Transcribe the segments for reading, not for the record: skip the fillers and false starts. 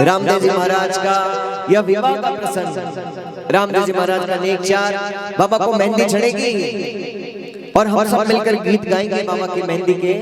रामदेव जी महाराज का यह विवाह का प्रसंग। रामदेव जी महाराज का नेक चार बाबा को मेहंदी चढ़ेगी और हम सब मिलकर गीत गाएंगे बाबा की मेहंदी के।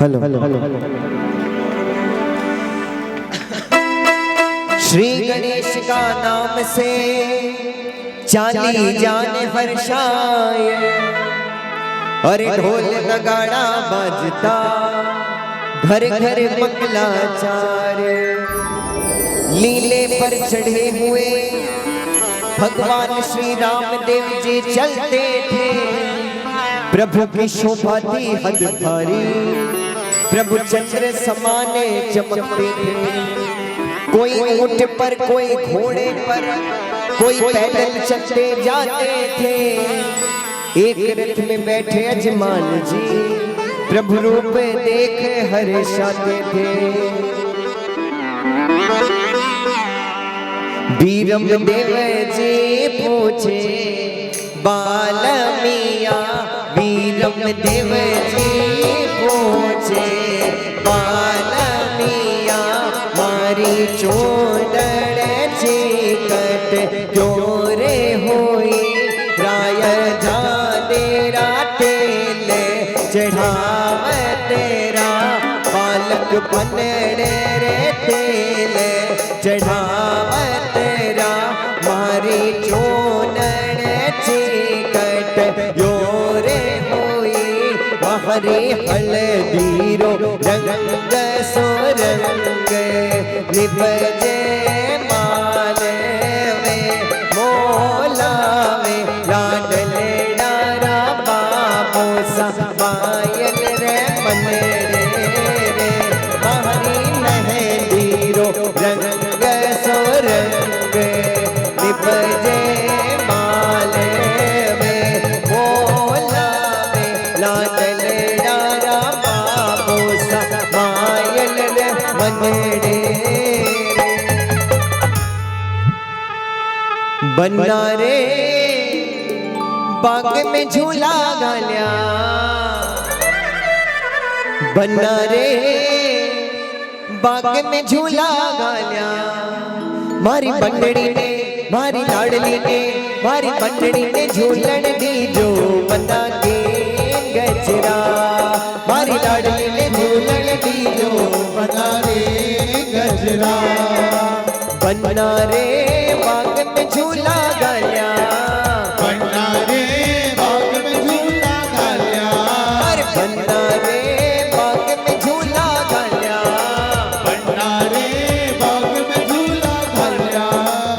हेलो श्री गणेश का नाम से चाली जाने हर्षाए, अरे ढोल नगाड़ा बजता घर घर मंगलाचार। लीले पर चढ़े हुए भगवान श्री रामदेव जी चलते थे, प्रभु की शोभा थी हद भारी, प्रभु चंद्र समाने चमकते थे। कोई ऊंट पर कोई घोड़े पर कोई पैदल चलते जाते थे, एक रथ में बैठे अजमान जी प्रभु रूप देख हर्षाते थे। बीरम देव जी पूछे बाल मिया, बीरम देव जी पूछे बाल मिया, मारी चोदड़ चिकट क्यों रे होई, राय जाने तेल चढ़ाव तेरा, बालक बनड़े रे तेल चढ़ाव तेरा, मारी चोदड़ चिकट योरे होई, हरे हल्दीरो रंग सोरंग, निपजे माले में मोला में, लाडल डारा बाबू सा पायल रे मन रे, हरी मेहंदीरो रंग सोरंग, निपजे माले में मोला में, लाडल बन्ना रे बाग में झूला गालिया, बन्ना रे बाग में झूला गालिया, मारी बंदड़ी ने मारी लाडली ने मारी बंदड़ी ने झूलन दी जो बन्ना के गजरा, मारी लाडली ने झूलन दी जो बन्ना रे गजरा। बन्ना रे बाग में झूला गालिया, बन्ना रे बाग में झूला गालिया, अरे बन्ना रे बाग में झूला गालिया, बन्ना रे बाग में झूला गालिया,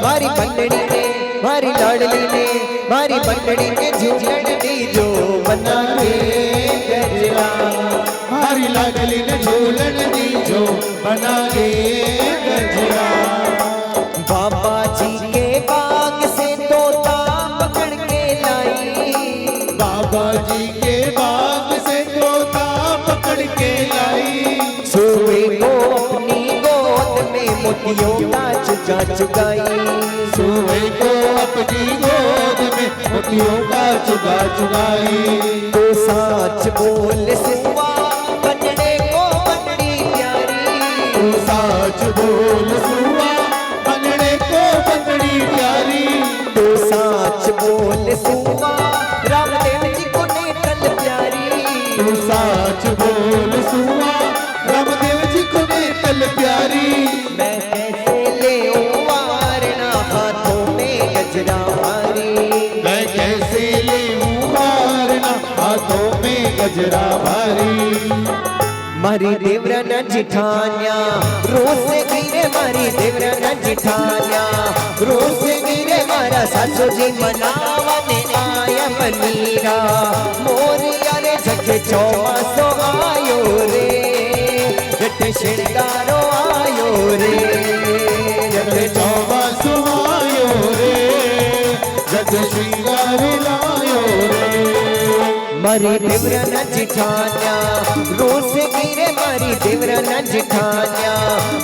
मारी बंदड़ी ने मारी लाडली ने मारी बंदड़ी ने झूलन दी जो बन्ना रे गजरा, मारी लाडली ने झूलन दी जो बन्ना रे गजरा। बाबा जी के बाग से तोता पकड़ के लाई, बाबा जी के बाग से तोता पकड़ के लाई, सोए को अपनी गोद में मोतियों का चुगा चुगाई, सोए को अपनी गोद में मोतियों का चुगा चुगाई। तो साच बोल सुआ बनने को बड़ी प्यारी, तो साच बोल सुआ बनने को बड़ी प्यारी, तो साच बोल सुआ रामदेव जी को नेतल प्यारी, तो साच बोल सुआ रामदेव जी को नेतल प्यारी। मैं कैसे ले वारना हाथों में गजरा भारी, मैं कैसे ले वारना हाथों में गजरा भारी। मारी देवराना जिठानिया रोज से गिरे, मारी देवराना जिठानिया रोज से गिरे, मारा सासू जी मनावने आया मनीरा, मोरिया रे जगे चौमासो आयो रे, जट श्रृंगारो आयो रे, जग चौमासो मारी देवराना जिठानिया रोज से गिरे मारी देवराना जिठानिया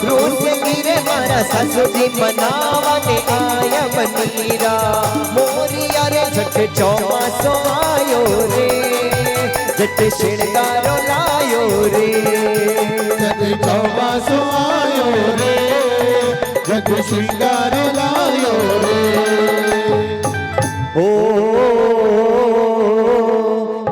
रोज से गिरे मारा सासू जी मनावाने आया मनीरा मोरिया रे झट चौमासो आयो रे झट श्रृंगारो लायो रे जग चौमासो आयो रे जग श्रृंगार लायो रे ओ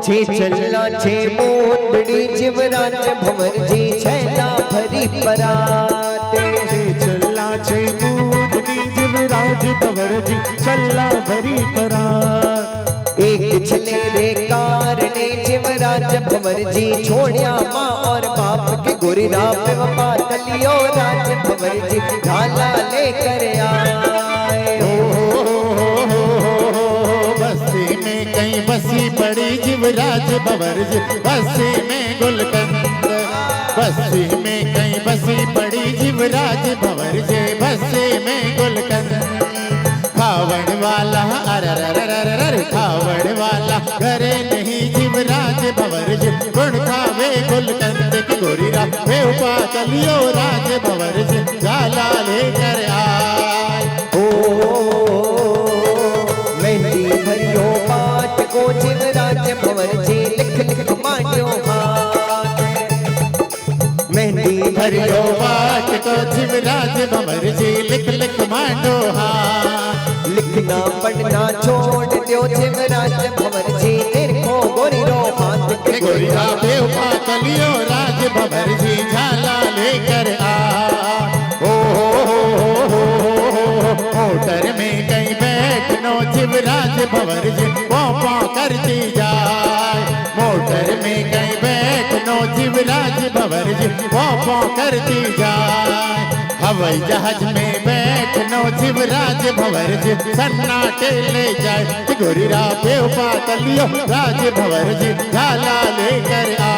छे चलना छे मोंदड़ी जीवराज भंवर जी छैला भरी पराते चला छे मूदनी जीवराज भंवर जी चला भरी परात एक छले रे कारणे जीवराज भंवर जी छोड़िया माँ और बाप के गोरीरा पे वफा तलियो राज भंवर जी ढाला लेकर आए बस्ती में कहीं बसी पड़ी जीवराज भंवर जी बस्ती में गुलकंद बस्ती में कहीं बसी पड़ी जीवराज भंवर जी बस्ती में गुलकंद खावड़ वाला अरे खावड़ वाला घरे नहीं जीवराज भंवर जी गुण खावे गुलकंद की गोरीरा वे उपा चलियो राज भंवर जी गाला लेकर आए मेहंदी भरियो पाट को जीवराज भंवर जी लिख लिख मांडियो हाथ मेहंदी हरियो बाट को जीवराज भंवर जी लिख लिख मांडो हाथ लिखना पढ़ना छोड़ दियो जीवराज भंवर जी देखो गोरीरो हाथ के गोरिया बेवफा चलियो राज भंवर जी झाला लेकर आ मोटर में कहीं बैठनो जीवराज भंवर जी पोपा करती जाए मोटर में कहीं बैठनो जीवराज भंवर जी पोपा करती जाए हवाई जहाज में बैठनो जीवराज भंवर जी सन्नाटे ले जाए गोरीरा बेवफा चलियो राज भंवर जी झाला लेकर आ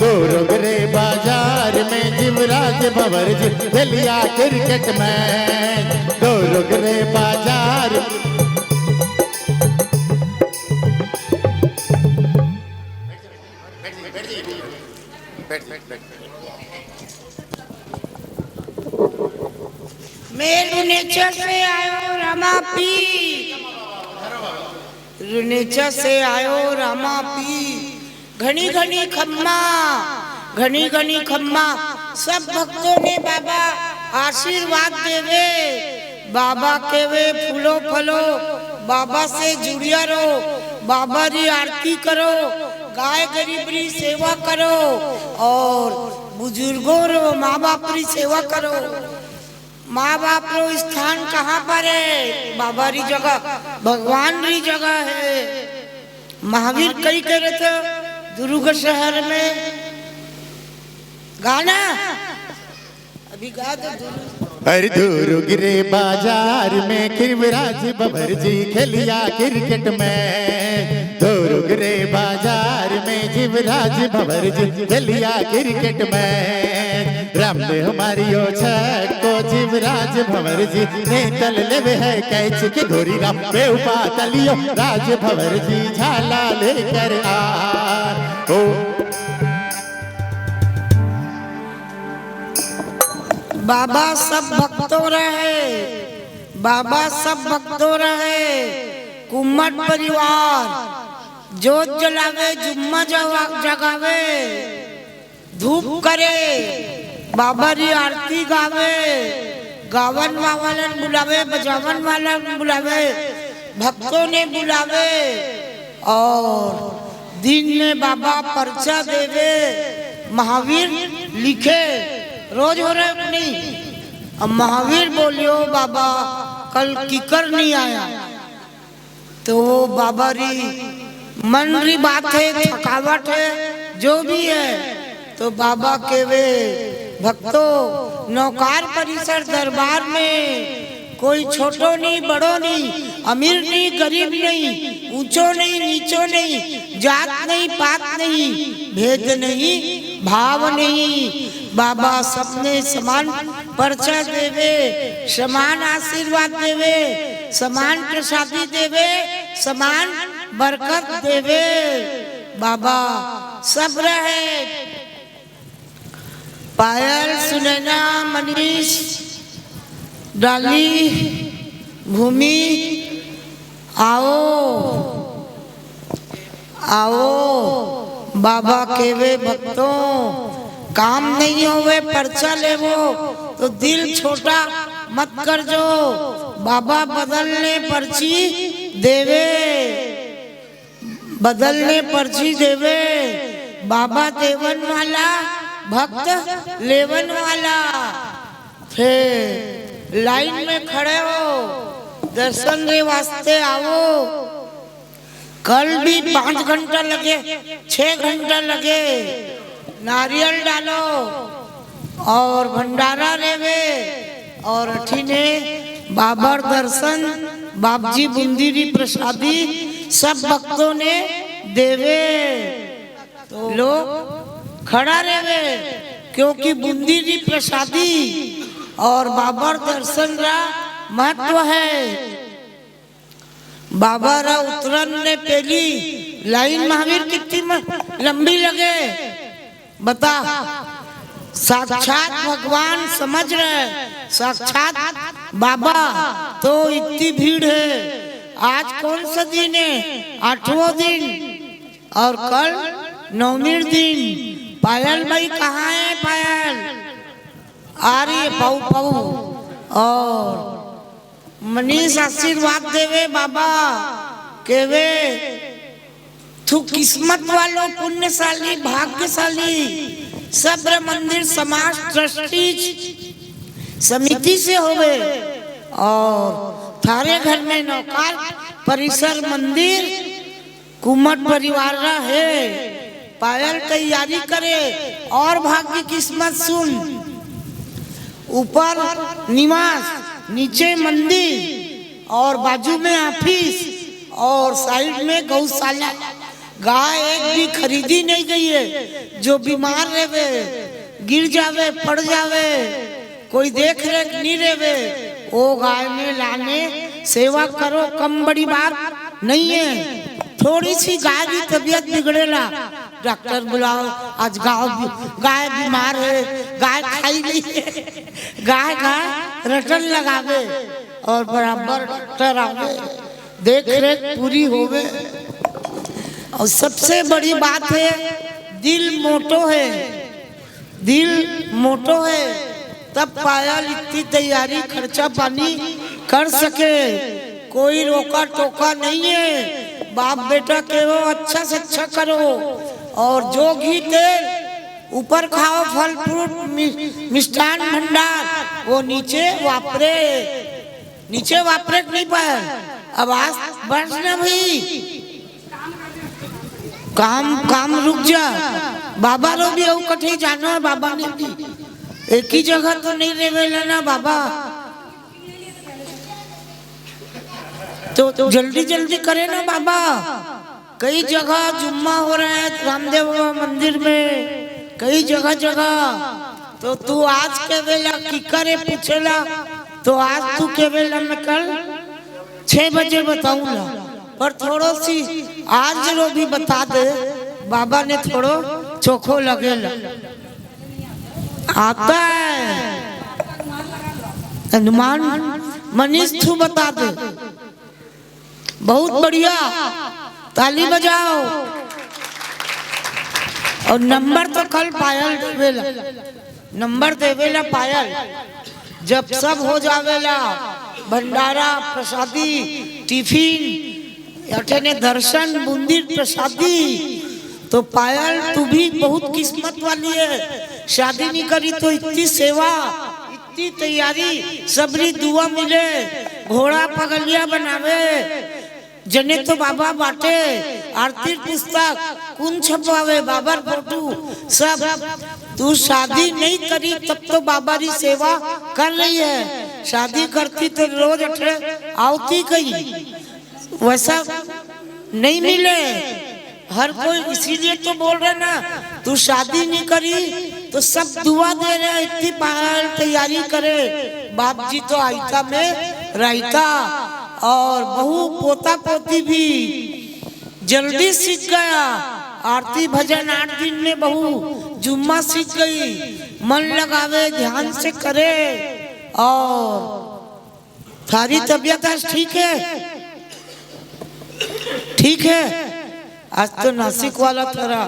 गोरगरे बाजार में जीवराज भंवर जी खेलिया क्रिकेट मैच गोरगरे बाजार मैं रुनेचर से आयो रामापी रुनेचर से आयो रामापी घनी घनी खम्मा सब भक्तों ने बाबा आशीर्वाद देवे बाबा केवे फूलो फलो बाबा से जुड़िया रहो बाबा री आरती करो गाय गरीब री सेवा करो और बुजुर्गों रो माँ बाप री सेवा करो माँ बाप रो स्थान कहाँ पर है बाबा री जगह भगवान री जगह है महावीर कई कह रहे थे दुर्ग शहर में गाना अभी गा दो अरे दुर्गरे बाजार में जीवराज भंवर जी खेलिया क्रिकेट में दुर्गरे बाजार में जीवराज भंवर जी खेलिया क्रिकेट में रामदेव मारियो छक्को जीवराज भंवर जी ने तल लेवे है कैच के गोरी राम बेवफा तलियो राज भंवर जी झाला लेकर आ ओ बाबा सब भक्तों रहे बाबा सब भक्तों रहे कुम्मट परिवार जोत जलावे जुम्मा जगावे धूप करे बाबा री आरती गावे गावन वालन बुलावे बजावन वालन बुलावे भक्तों ने बुलावे और दिन में बाबा पर्चा देवे महावीर लिखे रोज हो रहे नहीं अब महावीर बोलियो बाबा कल किकर नहीं आया तो वो बाबा री मन री बात है थकावट है जो भी है तो बाबा के वे भक्तों नौकार परिसर दरबार में कोई छोटो नहीं बड़ो नहीं अमीर नहीं गरीब नहीं ऊंचो नहीं नीचो नहीं जात नहीं पात नहीं भेद नहीं भाव नहीं बाबा सबने समान पर्चा देवे समान आशीर्वाद देवे समान प्रसादी देवे, समान बरकत देवे। बाबा सब रहे। पायल, सुनैना, मनीष, डाली, भूमि, आओ आओ बाबा केवे भक्तों, काम नहीं होवे पर्चा लेवो तो दिल छोटा मत कर जो। बाबा बदलने पर्ची देवे, बदलने पर्ची देवे। बाबा देवन वाला, भक्त लेवन वाला। फिर लाइन में खड़े हो, दर्शन के वास्ते आओ। कल भी 5 घंटा लगे, 6 घंटा लगे। नारियल डालो और भंडारा लेवे और अठीने बाबर दर्शन, बाबजी बुंदीरी प्रसादी सब भक्तों ने देवे। तो लोग खड़ा रेवे क्योंकि बुंदीरी प्रसादी और बाबर दर्शन का महत्व है। बाबा रा उतरन ने पहली लाइन महावीर कितनी लंबी लगे बता। साक्षात भगवान समझ रहे, साक्षात बाबा। तो इतनी भीड़ है। आज कौन सा दिन है? 8वां दिन और कल 9वें दिन। पायल भाई कहाँ है? पायल आ रही है, पाऊ पाऊ। और मनीष आशीर्वाद देवे बाबा केवे तू किस्मत वालों, पुण्यशाली, भाग्यशाली। सब्र मंदिर समाज ट्रस्टी समिति से होवे और थारे घर में नौकार परिसर मंदिर कुमट परिवार रहा है। पायल तैयारी करे और भाग्य किस्मत सुन। ऊपर निवास, नीचे मंदिर और बाजू में ऑफिस और साइड में गौशाला। गाय एक भी खरीदी नहीं गई है। जो बीमार रहे, गिर जावे, पड़ जावे, कोई देख रेख नहीं रहे, वो गाय में लाने सेवा करो। कम बड़ी बात नहीं है। थोड़ी सी गाय की तबीयत बिगड़ेला, डॉक्टर बुलाओ। आज गाय बीमार है, गाय खाई नहीं है। गाय रटन लगावे और बराबर डॉक्टर आवे, देख रेख पूरी होवे। और सबसे बड़ी बात है, दिल मोटो है, दिल मोटो है। तब पायल इतनी तैयारी, खर्चा पानी कर सके। कोई रोका टोका नहीं है। बाप बेटा कहो अच्छा से अच्छा करो। और जो घी तेल ऊपर खाओ, फल फ्रूट मिष्ठान भंडार, वो नीचे वापरे। नीचे वापरे नहीं पाए। अब आज बढ़ना भाई, काम रुक जा। बाबा रो भी औ कठे जानो है। बाबा ने भी एक ही जगह तो नहीं रेवेला ना बाबा। तो जल्दी जल्दी करे ना बाबा। कई जगह जुम्मा हो रहा है रामदेव मंदिर में, कई जगह जगह। तो तू आज के वेला की करे पूछेला, तो आज तू के वेला में कल 6 बजे बताऊंगा। पर थोड़ो सी आज रो भी बता दे। बाबा ने थोड़ो चोखो लगेला। आता है हनुमान मनीष तू बता दे। बहुत बढ़िया, ताली बजाओ। और नंबर तो कल पायल देवेला, नंबर देवेला पायल। जब सब हो जावेला, भंडारा प्रसादी, टिफिन, अठने दर्शन, बुंदी प्रसादी, तो पायल तू भी बहुत किस्मत वाली है। शादी नहीं करी तो इतनी सेवा, इतनी तैयारी, सबरी दुआ मिले। घोड़ा पगलिया बनावे, जने तो बाबा बाटे, आरती पुस्तक कुन छपवावे, बाबर फोटो सब। तू शादी नहीं करी तब तो बाबा की सेवा कर रही है। शादी करती तो रोज अठे आवती कही, वैसा नहीं मिले हर कोई। इसीलिए तो बोल रहे ना, तू शादी नहीं करी तो सब दुआ दे रहे। इतनी पायल तैयारी करे। बाप जी तो आयता में रायता और बहू पोता पोती भी जल्दी सीख गया। आरती भजन 8 दिन में बहू जुम्मा सीख गई। मन लगावे, ध्यान से करे। और सारी तबीयत आज ठीक है, ठीक है। आज तो नासिक वाला थोड़ा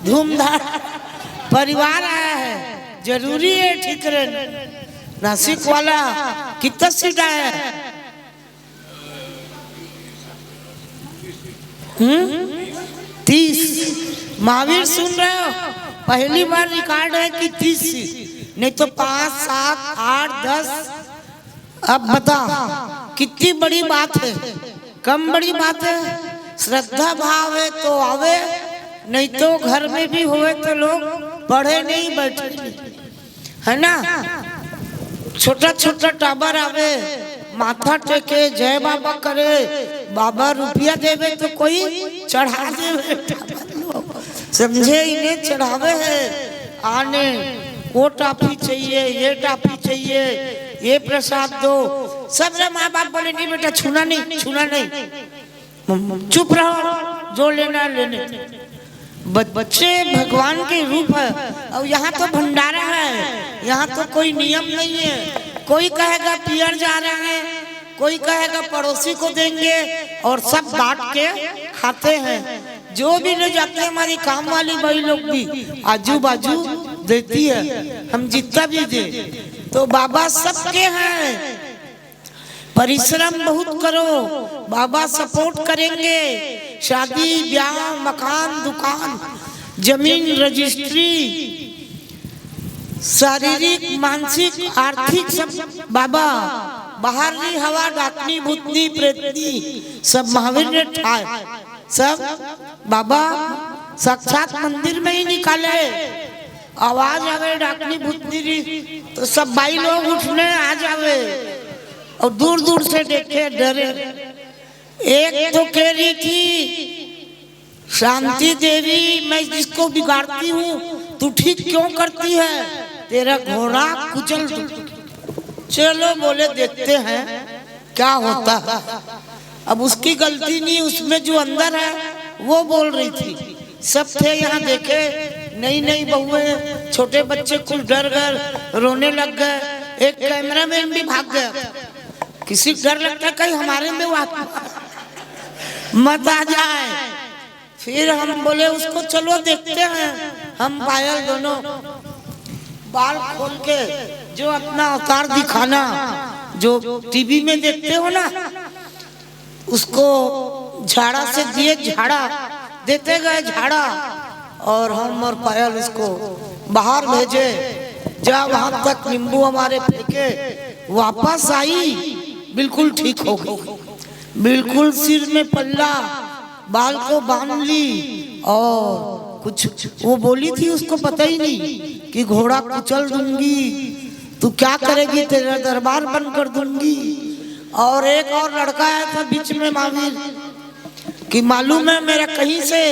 धूमधाम परिवार आया है, जरूरी है ठीक रहना। नासिक वाला कितना सीट आया है? 30। महावीर सुन रहे हो? पहली बार रिकॉर्ड है कि 30 सीट, नहीं तो 5, 7, 8, 10। अब बता कितनी बड़ी बात है? कम बड़ी बात है? श्रद्धा भाव है तो आवे, नहीं तो घर में भी हुए तो लोग पढ़े नहीं, बैठे नहीं, है ना। छोटा छोटा टाबर आवे, माथा टेके जय बाबा करे, बाबा रुपया देवे तो कोई चढ़ा देवे। समझे, इन्हें चढ़ावे है आने, वो टाफी चाहिए, ये टाफी चाहिए, ये प्रसाद दो। सब माँ बाप बोले नहीं बेटा, छूना नहीं, छूना नहीं, चुप रहो, जो लेना लेने। बच्चे भगवान के रूप है। और यहाँ तो भंडारा है, यहाँ तो कोई नियम नहीं है। कोई कहेगा पियर जा रहे हैं, कोई कहेगा पड़ोसी को देंगे, और सब बांट के खाते हैं। जो भी ले जाते हैं, हमारी काम वाली भाई लोग भी आजू बाजू देती है, हम जितना भी दे। तो बाबा सबके हैं, परिश्रम बहुत करो, बाबा सपोर्ट करेंगे। शादी ब्याह, मकान, दुकान, जमीन, रजिस्ट्री, शारीरिक, मानसिक, आर्थिक सब बाबा। बाहरी हवा, डाकनी, भूतनी, प्रेतनी सब महावीर ने ठाए। सब बाबा साक्षात मंदिर में ही निकाले। आवाज आवे डाकनी भूतनी तो सब भाई लोग उठने आ जावे, और दूर दूर से देखे, डरे। एक तो कह रही थी शांति देवी, मैं जिसको बिगाड़ती हूँ तू ठीक क्यों करती है, तेरा घोड़ा कुचल दूं। चलो बोले देखते हैं क्या होता है। अब उसकी गलती नहीं, उसमें जो अंदर है वो बोल रही थी। सब थे यहाँ देखे, नई नई बहुएं, छोटे बच्चे कुछ डर गए, रोने लग गए। एक कैमरामैन भी भाग गया। किसी डर लगता है कहीं हमारे में मत आ जाए। फिर हम बोले उसको चलो देखते हैं। हम पायल दोनों बाल खोल के जो अपना अवतार दिखाना, जो टीवी में देखते हो ना, उसको झाड़ा से दिए, झाड़ा देते गए झाड़ा, और हम और पायल उसको बाहर भेजे। जब वहां तक नींबू हमारे फेंके, वापस आई, बिल्कुल ठीक हो गई। बिल्कुल सिर में पल्ला, बाल को बांध ली, और कुछ वो बोली थी उसको पता ही नहीं कि घोड़ा कुचल दूंगी, तू क्या करेगी, तेरा दरबार बंद कर दूंगी। और एक और लड़का आया था बीच में महावीर कि मालूम है मेरा कहीं से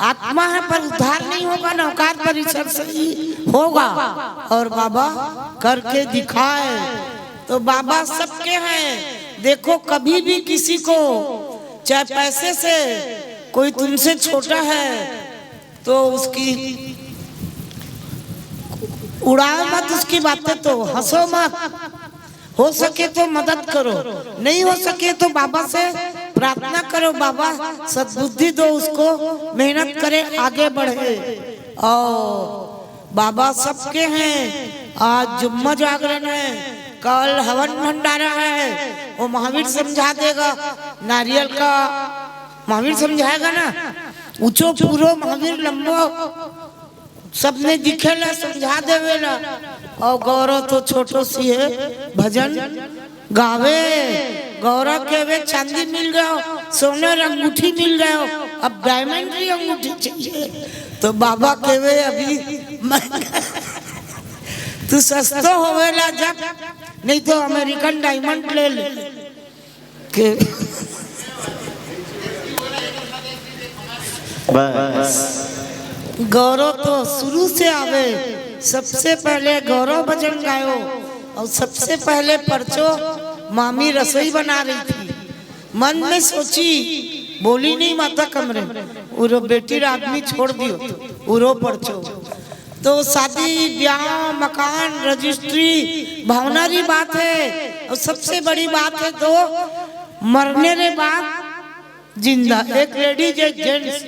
आत्मा है पर उद्धार नहीं होगा, नौकार परिसर से ही होगा। और बाबा करके दिखाए। तो बाबा सबके हैं। देखो कभी भी किसी को चाहे पैसे से कोई तुमसे छोटा है तो उसकी उड़ाओ मत उसकी बातें, तो हंसो मत। हो सके तो मदद करो, नहीं हो सके तो बाबा से प्रार्थना करो, बाबा सद्बुद्धि दो उसको, मेहनत करे, आगे बढ़े। और बाबा सबके हैं। आज जुम्मा जागरण है, कल हवन भंडारा है, वो महावीर समझा देगा। नारियल का महावीर समझाएगा ना, ऊंचो पूरो महावीर लंबो सबने दिखेला समझा देवेला। और गौरव तो छोटो सी है, भजन गावे। गौरव के वे चांदी मिल गयो, सोने अंगूठी मिल गयो, अब डायमंड की अंगूठी चाहिए। तो बाबा के वे अभी तू सस्ता होवेला जब, नहीं तो अमेरिकन डायमंड ले ले के। बस गौरव तो शुरू से आवे। सबसे पहले गौरव भजन गायो, और सबसे पहले परचो मामी रसोई बना रही थी। मन में सोची, बोली नहीं माता कमरे उरो बेटी आदमी छोड़ दियो उरो पड़चो। तो शादी ब्याह मकान रजिस्ट्री भावनारी बात है, और सबसे बड़ी बात है तो मरने के बाद जिंदा। एक लेडीज एक जेंट्स,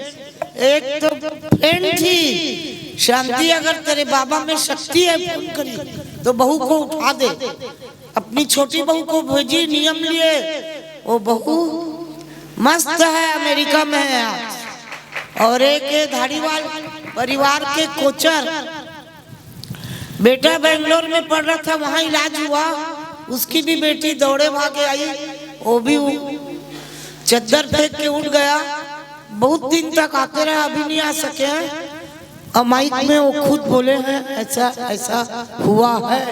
एक तो फ्रेंड थी शांति, अगर तेरे बाबा में शक्ति है फोन करी तो बहू को उठा दे। अपनी छोटी बहू को भेजी, नियम लिए, वो बहू मस्त है, अमेरिका में है आज। और एक धारीवाल परिवार के कोचर, बेटा बेंगलोर में पढ़ रहा था, वहां इलाज हुआ, उसकी भी बेटी दौड़े भागे आई, वो भी चद्दर फेंक के उठ गया। बहुत दिन तक आते रहे, अभी नहीं आ सके हैं। और माइक में वो खुद बोले हैं ऐसा ऐसा हुआ है।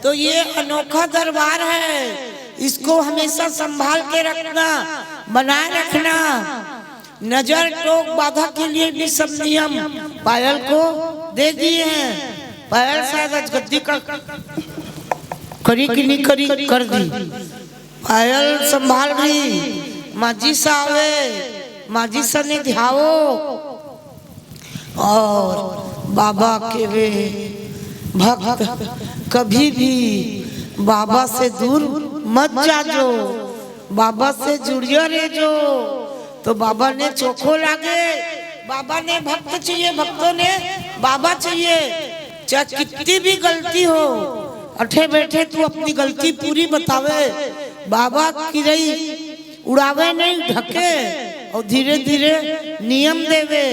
तो ये अनोखा दरबार है, इसको हमेशा संभाल के रखना, बनाए रखना। नजर टोक बाधा के लिए भी सब नियम पायल को दे दिए हैं। पायल शायद गद्दी का करी कि नहीं करी कर दी, पायल संभाल रही। माजी सा आवे, माजी सा ने ध्याओ, और बाबा के वे भक्त कभी भी बाबा से दूर मत जाजो, बाबा से जुड़ियो रहे जो। तो बाबा ने चोखो लागे, बाबा ने भक्त चाहिए, भक्तों ने बाबा चाहिए। चाहे कितनी भी गलती हो, अठे बैठे तू अपनी गलती पूरी बतावे, बाबा की रही उड़ावे नहीं, ढके, और धीरे धीरे नियम देवे।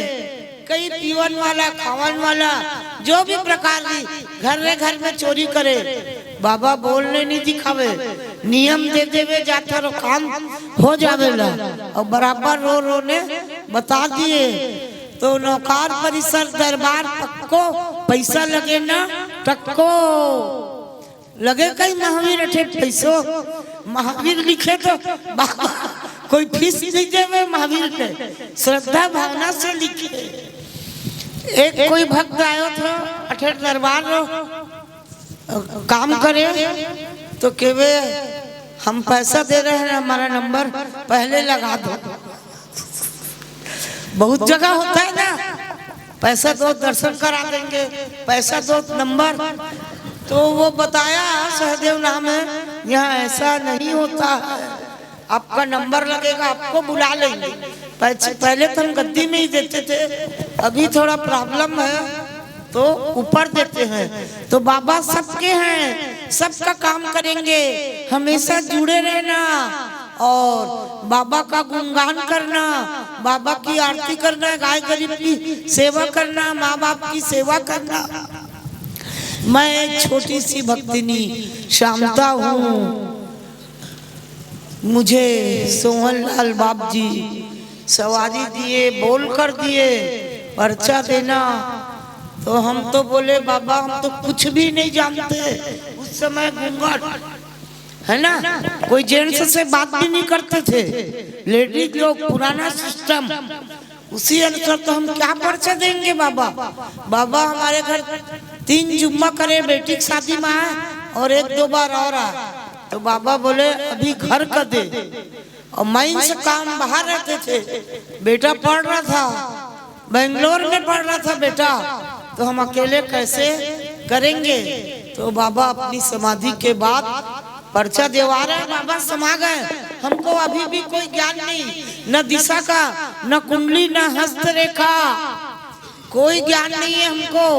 कई पीवन वाला खावन वाला जो भी प्रकार की घर में चोरी करे, बाबा बोलने नहीं दिखावे, नियम दे देवे, जाता रो काम हो जावेला। और बराबर रो रो ने बता दिए। तो नौकार परिसर दरबार पक्को, पैसा लगे ना टक्को लगे। कई महावीर अठे पैसो महावीर लिखे तो बाबा कोई फीस नहीं देवे महावीर के, श्रद्धा भावना से लिखे। एक कोई भक्त आयो था अठे दरबार रो काम करे, तो केवे हम पैसा दे रहे हैं, हमारा नंबर पहले लगा दो। बहुत जगह होता है ना, पैसा दो दर्शन करा देंगे, पैसा दो नंबर। तो वो बताया सहदेव नाम है, यहाँ ऐसा नहीं होता है, आपका नंबर लगेगा, आपको बुला लेंगे। पहले तो हम गद्दी में ही देते थे, अभी थोड़ा प्रॉब्लम है तो ऊपर देते हैं। तो बाबा सबके हैं, सबका काम करेंगे, हमेशा जुड़े रहना और बाबा का गुणगान करना, बाबा की आरती करना, गाय गरीब की सेवा करना, माँ बाप की सेवा करना। मैं एक छोटी सी भक्तिनी शांता हूँ, मुझे सोहन लाल बाप जी सवारी दिए, बोल कर दिए पर्चा देना। तो हम तो बोले बाबा हम तो कुछ भी नहीं जानते, उस समय घूंघट है ना, कोई जेंट्स से बात भी नहीं करते थे, लेडीज लोग, पुराना सिस्टम, उसी अनुसार तो हम क्या पर्चा देंगे बाबा। बाबा हमारे घर 3 जुम्मा करे, बेटी की शादी में आए और 1-2 बार और आए। तो बाबा बोले अभी घर का दे, और माइन से काम बाहर रहते थे, बेटा पढ़ रहा था, बेंगलोर में पढ़ रहा था बेटा, तो हम अकेले कैसे करेंगे। तो बाबा अपनी समाधि के बाद पर्चा देवा रहे, बाबा समा गए। हमको अभी भी कोई ज्ञान नहीं, न दिशा का, न कुंडली, न हस्तरेखा, कोई ज्ञान नहीं है हमको,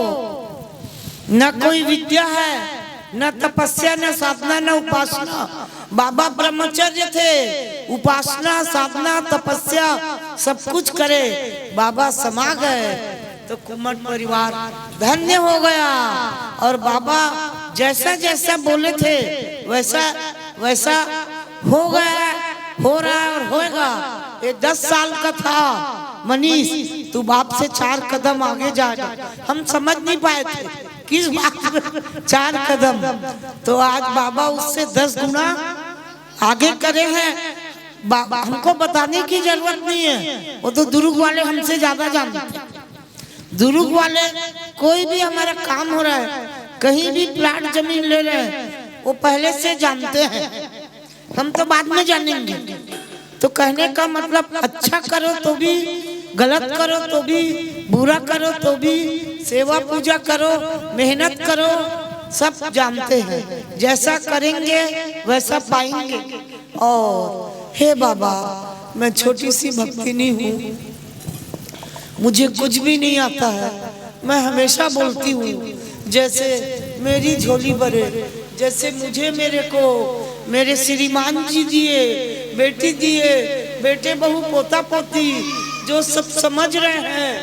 न कोई विद्या है, न तपस्या, न साधना, न उपासना। बाबा ब्रह्मचर्य थे, उपासना साधना तपस्या सब कुछ करे, बाबा समा गए। तो कुम्मट परिवार धन्य हो गया। और बाबा जैसा जैसा बोले थे वैसा वैसा हो गया, हो रहा है और होएगा। ये 10 साल का था मनीष, तू बाप से 4 कदम आगे जाएगा। हम समझ नहीं पाए थे किस बात में 4 कदम, तो आज बाबा उससे 10 गुना आगे करे हैं। बाबा हमको बताने की जरूरत नहीं है, वो तो दुर्ग वाले हमसे ज्यादा जानते हैं। दुर्ग वाले कोई भी हमारा काम हो रहा है, कहीं भी प्लाट जमीन ले रहे हैं, वो पहले से जानते हैं। हम तो बाद में जानेंगे। तो कहने का मतलब अच्छा करो तो भी, गलत करो तो भी, बुरा करो तो भी, सेवा पूजा करो, मेहनत करो, सब जानते हैं। जैसा करेंगे वैसा पाएंगे। और हे बाबा, मैं छोटी सी भक्तिनी हूँ, मुझे कुछ भी नहीं आता है। मैं हमेशा बोलती हूँ जैसे मेरी झोली भरे, जैसे मुझे मेरे को मेरे श्रीमान जी दिए, बेटी दिए, बेटे बहू पोता पोती जो सब समझ रहे हैं,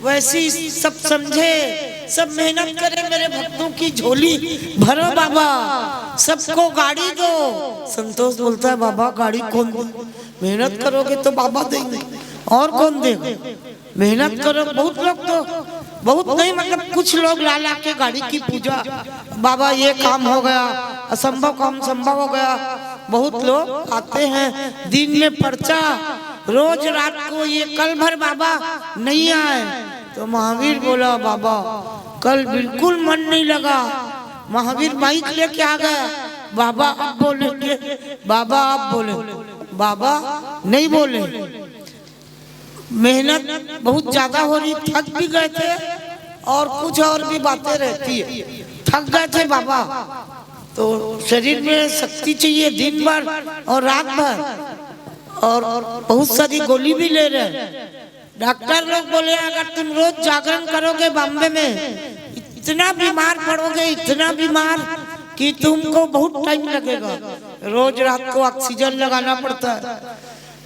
वैसी सब समझे, सब मेहनत करे, मेरे भक्तों की झोली भरो बाबा, सबको गाड़ी दो। संतोष बोलता है बाबा गाड़ी कौन दे? मेहनत करोगे तो बाबा देंगे, और कौन देगा? मेहनत करो। बहुत लोग तो, बहुत नहीं मतलब कुछ लोग ला ला के गाड़ी की पूजा, बाबा ये काम हो गया, असंभव काम संभव हो गया। बहुत लोग आते हैं दिन में पर्चा, रोज रात को ये कल भर बाबा नहीं आए तो महावीर बोला बाबा कल बिल्कुल मन नहीं लगा। महावीर माइक लेके आ गया, बाबा अब बोलेंगे, बाबा अब बोले, बाबा नहीं बोले। मेहनत बहुत ज्यादा हो रही, थक भी गए थे और कुछ और भी बातें रहती है, थक गए थे बाबा। तो शरीर में शक्ति चाहिए दिन भर और रात भर, और बहुत सारी गोली भी ले रहे। डॉक्टर लोग बोले अगर तुम रोज जागरण करोगे बॉम्बे में, इतना बीमार पड़ोगे, इतना बीमार कि तुमको बहुत टाइम लगेगा। रोज रात को ऑक्सीजन लगाना पड़ता है।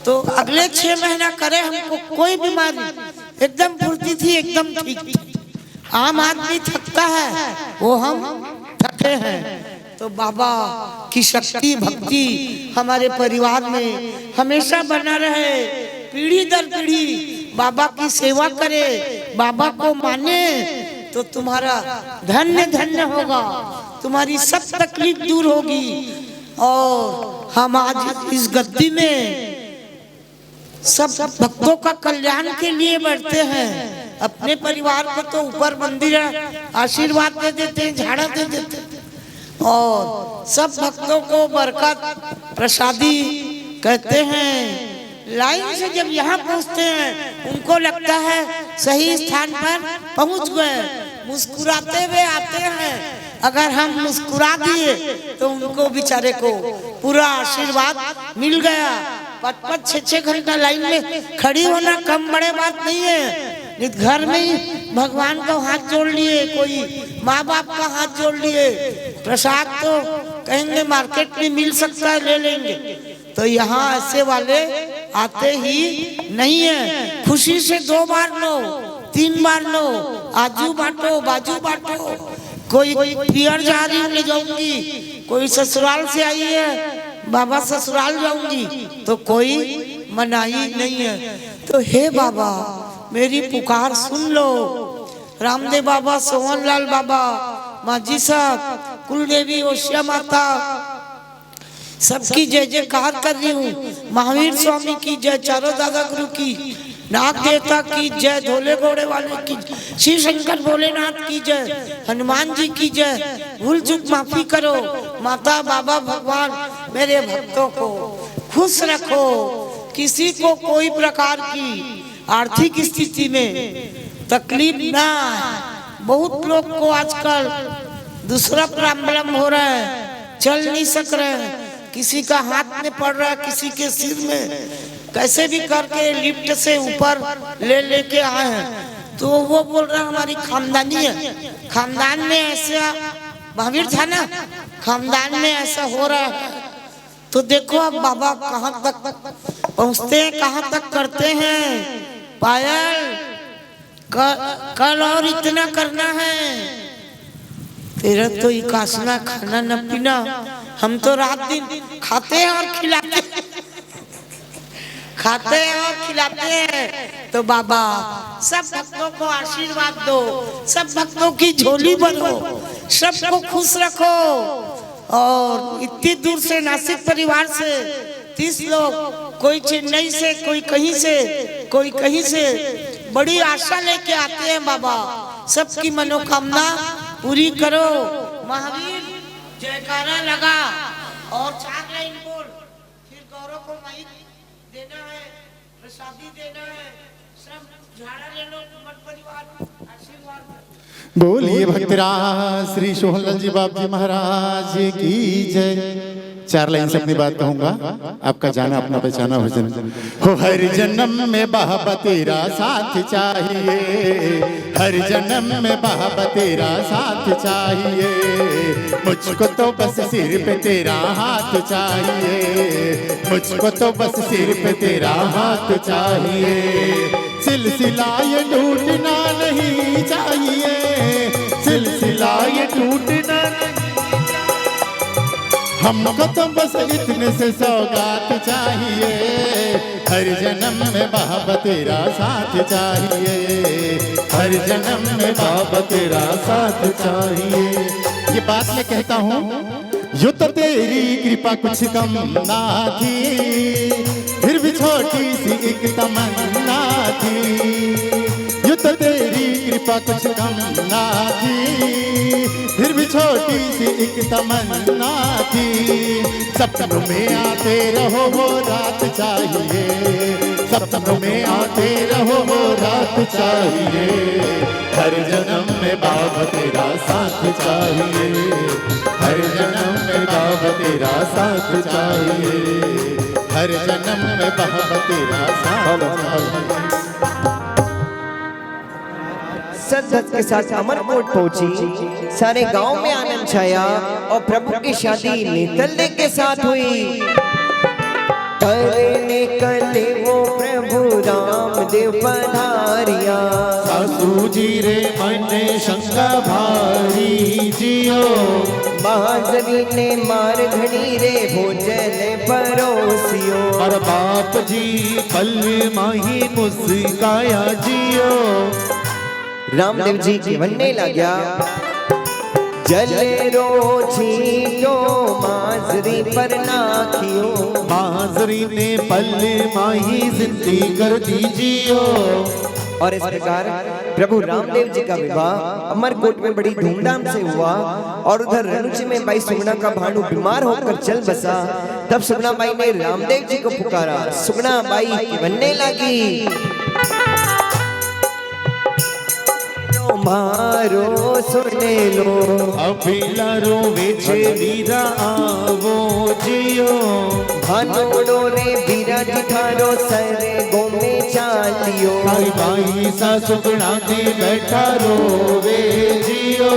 तो अगले 6 महीना करे, हमको कोई बीमारी, एकदम फुर्ती थी, एकदम ठीक थी। आम आदमी थकता है, वो हम थके हैं। तो बाबा की शक्ति भक्ति हमारे परिवार में हमेशा बना रहे, पीढ़ी दर पीढ़ी बाबा की सेवा करे, बाबा को माने, तो तुम्हारा धन्य धन्य होगा, तुम्हारी सब तकलीफ दूर होगी। और हम आज इस गद्दी में सब भक्तों का कल्याण के लिए बैठते हैं। अपने परिवार को तो ऊपर मंदिर आशीर्वाद दे देते हैं, झाड़ा दे देते हैं, और सब भक्तों को बरकत प्रसादी कहते हैं। लाइन से जब यहाँ पहुँचते हैं उनको लगता है सही स्थान पर पहुँच गए, मुस्कुराते हुए आते हैं। अगर हम मुस्कुरा दिए तो उनको बेचारे को पूरा आशीर्वाद मिल गया। 5-5, 6-6 घंटा लाइन में खड़ी होना कम बड़े बात नहीं है। घर में ही भगवान को हाथ जोड़ लिए, कोई माँ बाप का हाथ जोड़ लिए, प्रसाद तो कहेंगे मार्केट में मिल सकता है ले लेंगे। तो यहाँ ऐसे वाले आते ही नहीं है। खुशी से 2 बार लो, 3 बार लो, आजू बांटो बाजू बांटो। कोई पियर जा रही हूँ ले जाऊंगी, कोई ससुराल से आई है बाबा ससुराल जाऊंगी, तो कोई मनाही नहीं है। तो हे बाबा मेरी पुकार सुन लो। रामदेव बाबा, सोहन लाल बाबा, माजी साहब, कुलदेवी, ओशिया माता, सबकी जय जयकार कर रही हूँ। महावीर स्वामी की जय, चारों दादा गुरु की, नाग देवता की जय, धोले घोड़े वाले की, शिव शंकर भोलेनाथ की जय, हनुमान जी की जय। भूल चूक माफी करो। माता बाबा भगवान मेरे भक्तों को खुश रखो, किसी को कोई प्रकार की आर्थिक स्थिति में तकलीफ ना आए। बहुत लोग को आजकल दूसरा प्रॉब्लम हो रहा है, चल नहीं सक रहे हैं, किसी का हाथ में पड़ रहा है, किसी के सिर में, कैसे भी करके लिफ्ट से ऊपर ले लेके आए हैं। तो वो बोल रहा हमारी खानदानी है, खानदान में ऐसा महावीर था ना, खानदान में ऐसा हो रहा है। तो देखो अब बाबा कहाँ तक पहुँचते हैं, कहाँ तक करते हैं। पायल कल और इतना करना है, तेरा तो इकासना, खाना न पीना। हम तो रात दिन खाते हैं और खिलाते हैं, खाते हैं और खिलाते हैं। तो बाबा सब भक्तों को आशीर्वाद दो, सब भक्तों की झोली भरो, सबको खुश रखो। और इतनी दूर से नासिक परिवार से 30 लोग, कोई चेन्नई से, कोई कहीं से, कोई कहीं से, बड़ी आशा लेके आते हैं बाबा। सबकी मनोकामना पूरी करो। महावीर जयकारा लगा, और 4 लाइन बोल, फिर गौरव को माइक देना है, प्रसादी देना है, सब झाड़ा ले लो, कुमार परिवार आशीर्वाद। बोलिए भक्तराज श्री सोहनलाल जी बाप जी महाराज की जय। 4 लाइन से अपनी बात कहूंगा, आपका जाना अपना पहचाना भजन। हो हर जन्म में बाबा तेरा साथ चाहिए, हर जन्म में बाबा तेरा साथ चाहिए, मुझको तो बस सिर पे तेरा हाथ चाहिए, मुझको तो बस सिर पे तेरा हाथ चाहिए। सिलसिला ये टूटना नहीं चाहिए, सिलसिला ये टूटना नहीं, हमको तो बस इतने से सौगात चाहिए, हर जन्म में बाबा तेरा साथ चाहिए, हर जन्म में बाबा तेरा साथ चाहिए। ये बात मैं कहता हूँ, यो तो तेरी कृपा कुछ कम ना थी, फिर भी छोटी सी एक तमन्ना थी, यो तो तेरी कृपा कुछ कम ना थी, फिर भी छोटी सी एक तमन्ना थी, सपनों में आते रहो वो रात चाहिए, सपनों में आते रहो वो रात चाहिए, हर जन्म में बाबा तेरा साथ चाहिए, हर जन्म में बाबा तेरा साथ चाहिए, हर जन्म में बाबा तेरा साथ चाहिए। सदगत के साथ अमरकोट पहुंची, सारे गांव में आनंद छाया और प्रभु की शादी निकलने के साथ हुई। करने कले वो प्रभु रामदेव पधारिया, सासू जी रे मन शंका भारी जियो, महाजनी ने मार घड़ी रे भोजन परोसियो, और बाप जी पल माही मुस्काया जियो। रामदेव जी के बनने लग्या, जल रोछी जो माजरी पर नाखियो, माजरी ने पल माही जिंदगी कर दीजियो। और इस प्रकार प्रभु रामदेव जी का विवाह अमरकोट में बड़ी धूमधाम से हुआ। और उधर रनुची में भाई सुगना का भानु बीमार होकर चल बसा। तब सुगना बाई ने रामदेव जी को पुकारा, सुगना बाई की बनने लगी, मारो सुने लो अभिलारो वेचे वीरा आवो जियो, भानोड़ो रे वीरा दिखारो सरे गोमे चालियो, भाई भाई सा सुगना दे बैठा रोवे जियो,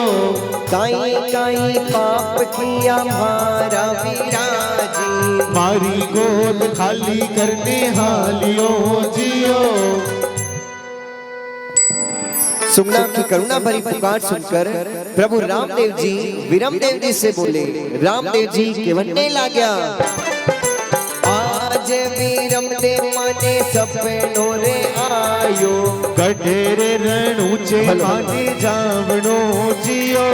काई काई पाप किया मारा वीरा जी, मारी गोद खाली करने हालियो जियो। सुगना की करुणा भरी पुकार सुनकर प्रभु रामदेव जी विरमदेव जी से बोले, रामदेव जी के बनने लग्या, आज विरमदेव माने सपनों रे आयो, गढेरे रणूचे माने जावणो जियो,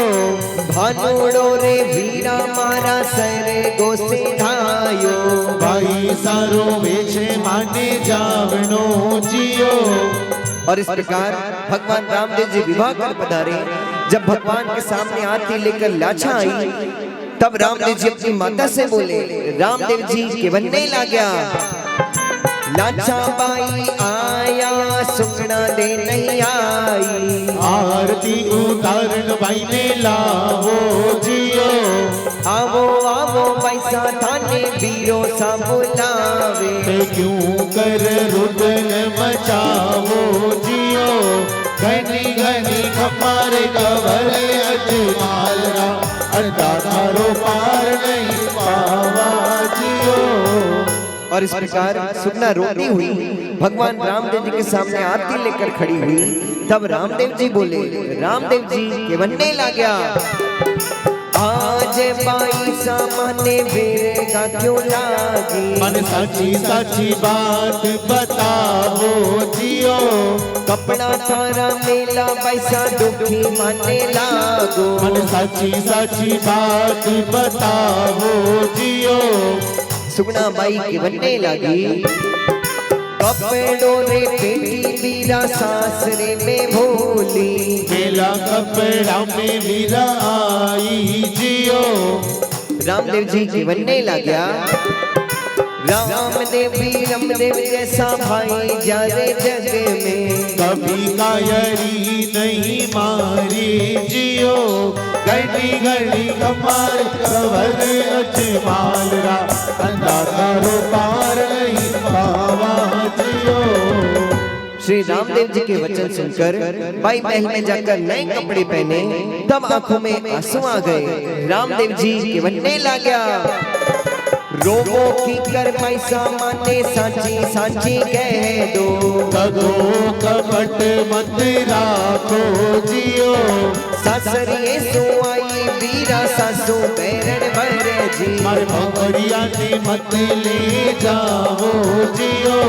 भानोड़ो रे वीरा मारा सरे गोसे धायो, भाई सारो वेचे माने जावणो जियो। और इस प्रकार भगवान रामदेव जी विवाह कर पधारे। जब भगवान के सामने आरती लेकर लाछा आई, तब रामदेव जी अपनी माता से बोले, रामदेव जी के बनने लग्या, लाछा बाई आया सुगना दे नहीं आई, आरती उतारण बाई ने लावो जियो, आवो आवो पैसा थाने वीरो सा बुलावे, क्यों कर रुदन मचावो जियो, घनी घनी खपार गवरे अजमालरा, अड्डा थारो पार नहीं पावा जियो। और इस प्रकार सुगना रोती हुई भगवान रामदेव जी के सामने आरती लेकर खड़ी हुई। तब रामदेव जी बोले, रामदेव जी के बनने लग्या, आज बाई सामने बेगा क्यों लागी, मन साची साची बात बतावो जियो, कपड़ा थारा मेला पैसा दुखी माने लागो, मन साची साची बात बतावो जियो। सुगना बाई के बनने लगी, कपड़ों रे पेटी वीरा सासरे में भोली, मेला कपड़ा में वीरा आई जियो, रामदेव जी की बनने लगा। रामदेव बीरमदेव जैसा भाई जारे जग में, कभी कायरी नहीं मारी जियो, घड़ी घड़ी कमार कवर अजमाल रा, अंधारो पार नहीं पावा जियो। श्री रामदेव जी के वचन सुनकर भाई महल में जाकर नए कपड़े पहने, तब आंखों में आंसू आ गए। रामदेव जी के बनने लगा। रोगो की कर पैसा माने साची साची कह दो, कदो कपट मत राखो जियो, सासरिए सुआई वीरा सासू पैरण भर जी, मारे भंवरिया ने मत ले जाओ जियो,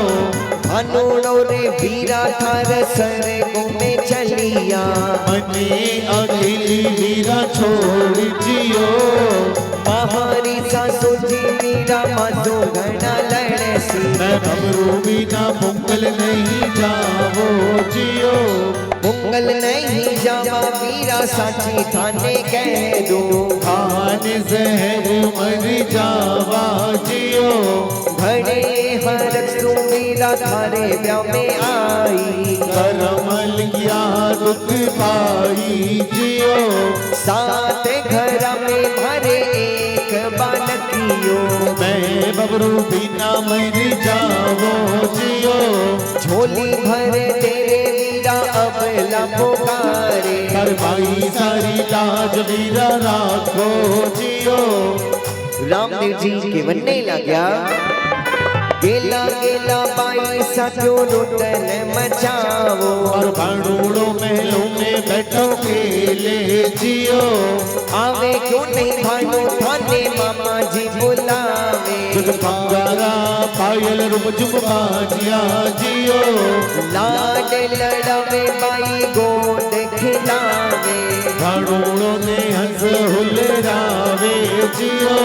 अनुड़ो रे वीरा थार सर घूमे चलिया, मने अकेली वीरा छोड़ जियो, महारी सासू जी वीरा मासू घना लड़सी, मैं भवरू बिना मुंगल नहीं जाओ जियो, मुंगल नहीं जावा वीरा साची थाने कह दो, खाने जहर मर जावा जियो, घड़े हर सू वीरा थारे ब्याह में आई, करमल किया दुख पाई जियो, सात घर में भरे एक बालकियो, मैं बबरू बिना मर जाओ जियो, झोली भरे तेरे वीरा अब लपुकारे, हर भाई सारी लाज वीरा राखो जियो। रामदेव जी के बनने लगा। गेला गेला बाई सचो लुटन मचाओ, और भाड़ूड़ो महलों में बैठो खेले जियो, आवे क्यों नहीं भाइयों थाने मामा जी बुलावे, जुग पंगारा पायल रुमझुम बाजिया जियो, लाड लड़ावे बाई गोद खिलावे, भाड़ूड़ो ने हंस हुलरावे जियो,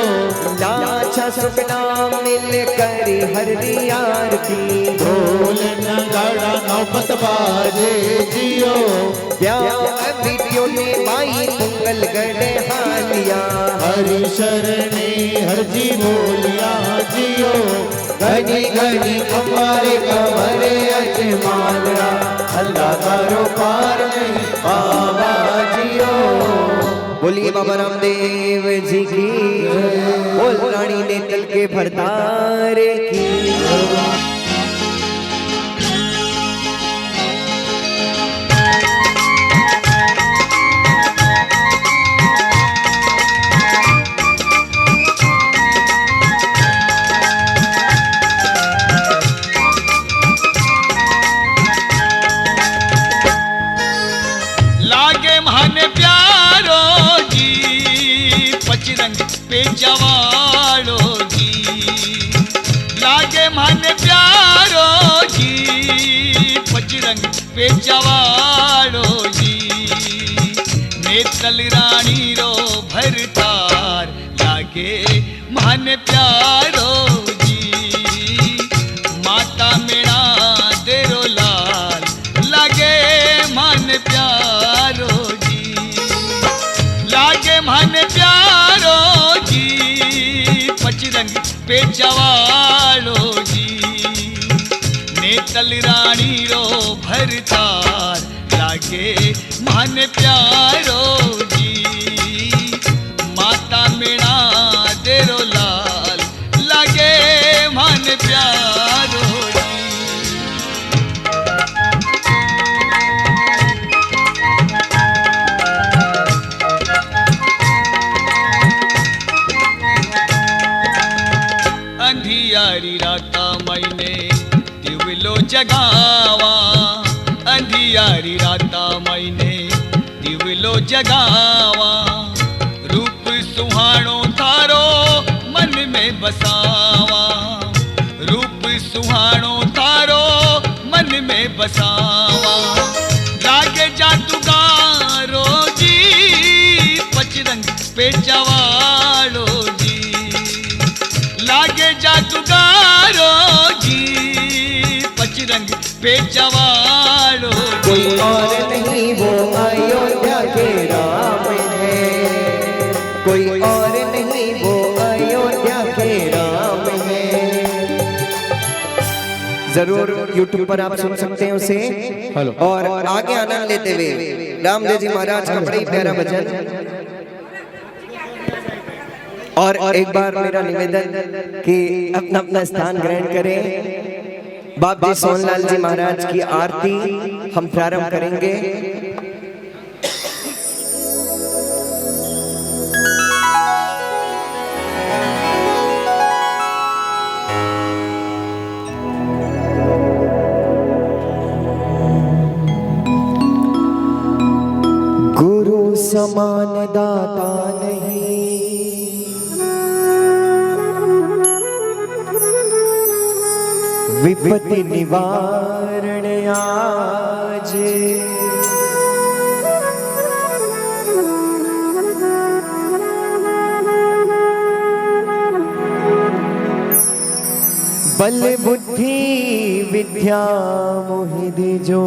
लाछा सुपना मिल करी हरियार की, ढोल नगाड़ा नौबत बाजे जियो, ब्याह बिटियों ने बाई मंगल गढ़े हालिया, हरि शरणे हर जी बोलिया जियो, घड़ी घड़ी हमारे कमरे अजमालरा, अल्लाह तारो पार नहीं पावा जियो। बोलिए बाबा रामदेव जी की, बोल रानी ने तल के भरतारे की। पे जवाड़ो जी लागे मन प्यारो जी, पचरंग पे जवाड़ो जी, नेतल रानी रो भरतार लागे मन प्यारो जी, माता मेरा देरो लाल लागे मन प्यारो जी, लागे मन प्यारो जी, पचरंग पे जवाड़ो जी, नेतल रानी रो भरतार लागे मन प्यारो जी, माता मेरा देरो लाल लागे मन प्यारो जी। अंधियारी राता मैंने दिवलो जगावा, अंधियारी राता मैंने दिवलो जगावा, रूप सुहानो थारो मन में बसावा, रूप सुहानो थारो मन में बसावा, लागे जादूगारो जी, पचरंग पे जवाड़ो जी, लागे जादूगारो जी, पचरंग पे जवाड़ो। कोई और नहीं वो अयोध्या के राम है, कोई और नहीं वो अयोध्या के राम है। जरूर YouTube पर आप सुन सकते हैं उसे। हेलो। और आगे आनंद लेते हुए रामदेव जी महाराज का बड़ा ही प्यारा भजन। और एक बार मेरा निवेदन कि अपना अपना स्थान ग्रहण करें। बाप जी सोनलाल जी महाराज की आरती हम प्रारंभ करेंगे। गुरु समान दाता नहीं, विपत्ति निवारण आज। बल बुद्धि विद्या मोहि दीजो,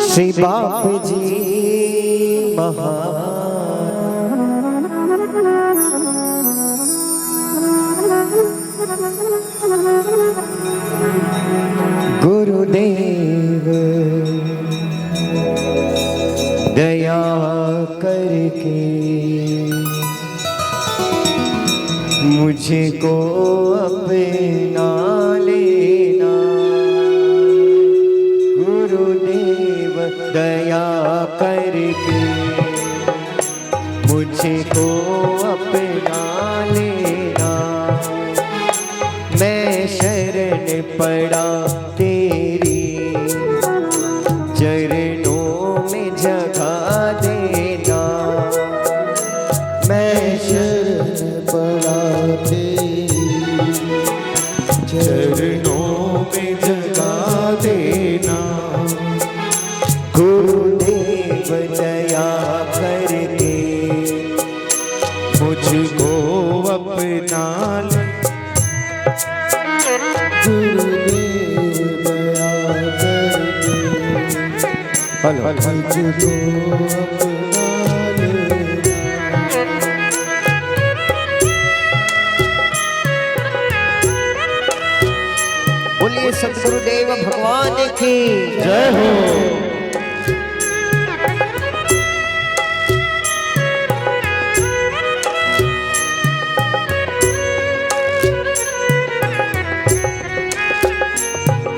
श्री बाप जी महान। गुरुदेव दया करके मुझको अपना लेना। गुरुदेव दया करके मुझको अपना लेना। मैं शरण पड़ा तेरी चरणों में जगह देना। मैं शरण पड़ा तेरी चरणों में जगह देना। गुरुदेव दया करके मुझको अपना ले। गुरुदेव दया करके मुझको अपना लेना। बोलिए सद्गुरुदेव भगवान की जय हो।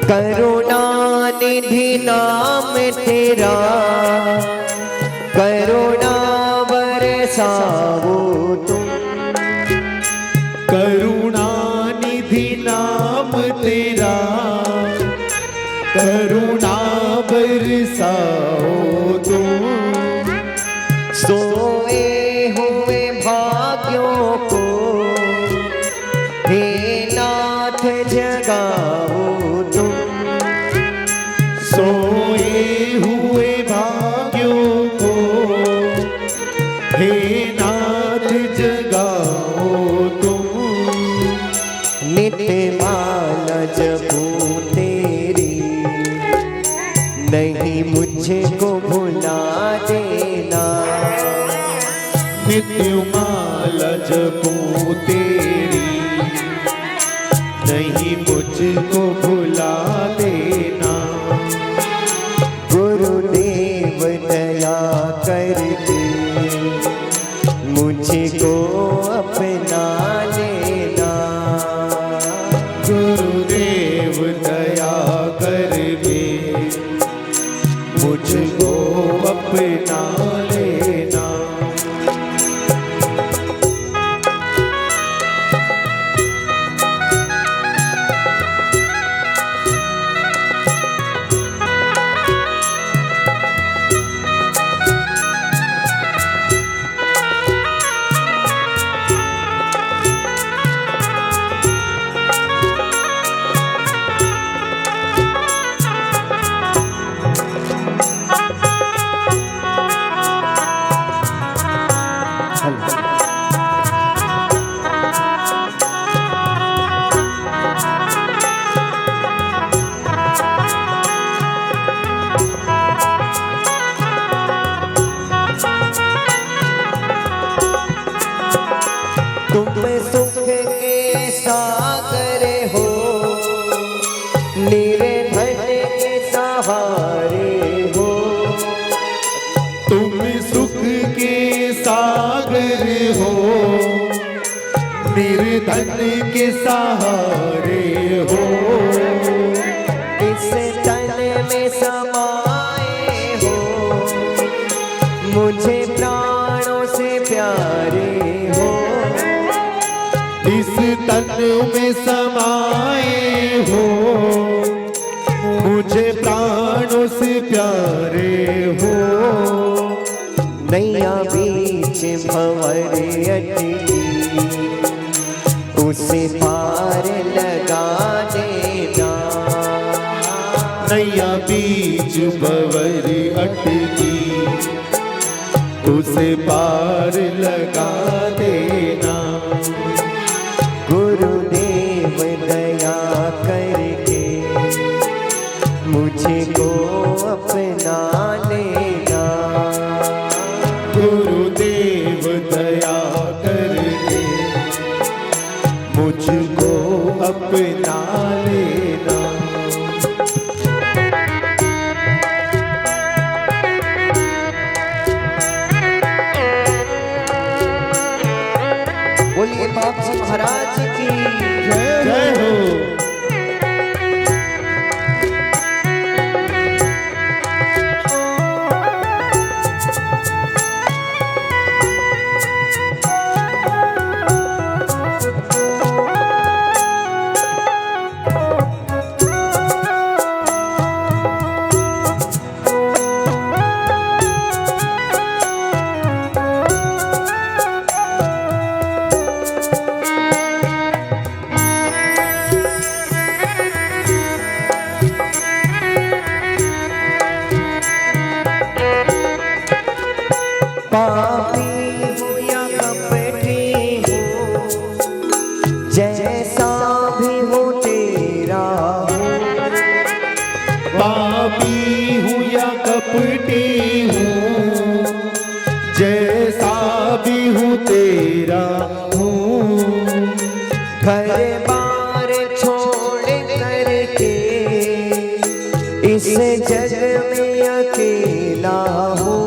करुणा निधि नाम तेरा, करुणा बरसाओ तुम। करुणा निधि नाम तेरा, करुणा बरसाओ तुम। सोए हुए भाग्यों को हे नाथ जगाओ तुम। सोए हुए भाग्यों को हे नाथ जगाओ तुम। नित्य माला जपूं तेरी, नहीं मुझको भुला देना। नित्य माला जपूं तेरी, नहीं मुझको भुला देना। गुरुदेव दया करके मुझको अपना लेना। गुरुदेव दया करके मुझको अपना लेना। तुम सुख के सागर हो, निर्धन के सहारे हो। इस तन में समाए हो, मुझे प्राणों से प्यारे हो। इस तन में समाए हो, मुझे प्राणों से प्यारे हो। नैया बीच भंवर अटकी, उसे पार लगा देना। नैया बीच भंवर अटकी, उसे पार लगा देना। गुरुदेव दया करके मुझे को अपना लेना। गुरुदेव दया करके मुझको अपना लेना। बोलिए बाप जी महाराज की जय हो। पापी हूँ या कपटी हूँ, जैसा भी हूँ तेरा हूँ। पापी हूँ या कपटी हूँ, जैसा भी हूँ तेरा हूँ। घर बार छोड़ करके इस जग में अकेला हूँ।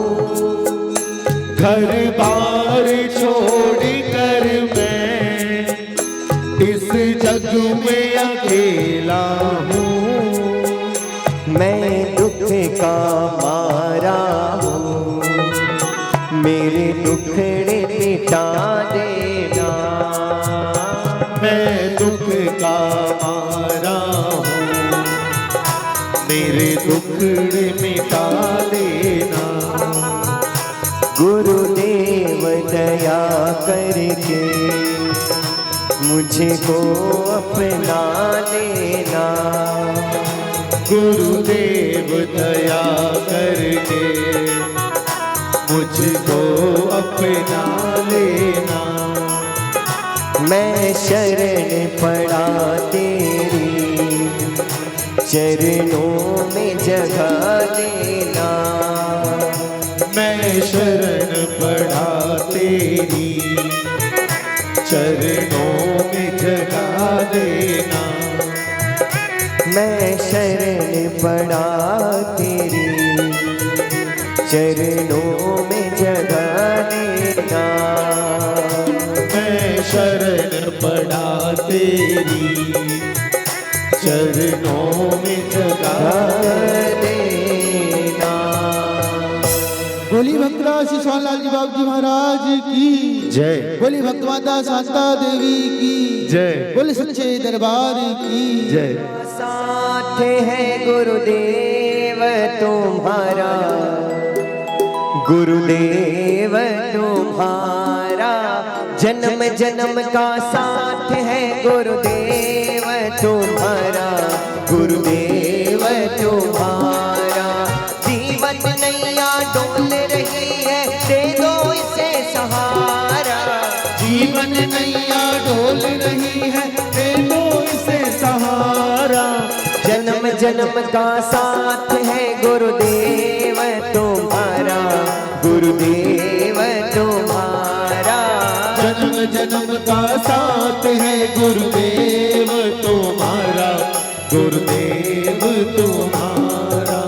घर बार छोड़ कर मैं इस जग में अकेला हूँ। मैं दुख का मारा हूँ, मेरे दुखड़े मिटा देना। मैं दुख का मारा हूँ, मेरे दुखड़े मिटा देना। गुरुदेव दया करके मुझे को अपना लेना। गुरुदेव दया करके मुझको अपना लेना। मैं शरण पड़ा तेरी चरणों में जगह लेना। मैं शरण पड़ा तेरी चरणों में जगा देना। मैं शरण पड़ा तेरी चरणों में जगह लेना। मैं शरण पड़ा तेरी चरणों में जगा देना। बोली भक्तराज श्री सोहनलाल जी बाबू जी महाराज की जय। बोली भक्तमाता शांता देवी की जय। बोली सच्चे दरबार की जय। साथ है गुरुदेव तुम्हारा, गुरुदेव तुम्हारा जन्म जन्म का साथ है। गुरुदेव तुम्हारा, गुरुदेव तुम्हारा जीवन नैया डोल रही है, दे दो इसे सहारा। जीवन नैया डोल रही है, दे दो इसे सहारा। जन्म जन्म का साथ है गुरुदेव तुम्हारा, गुरुदेव तुम्हारा जन्म जन्म का साथ है गुरुदेव तुम्हारा, गुरुदेव तुम्हारा।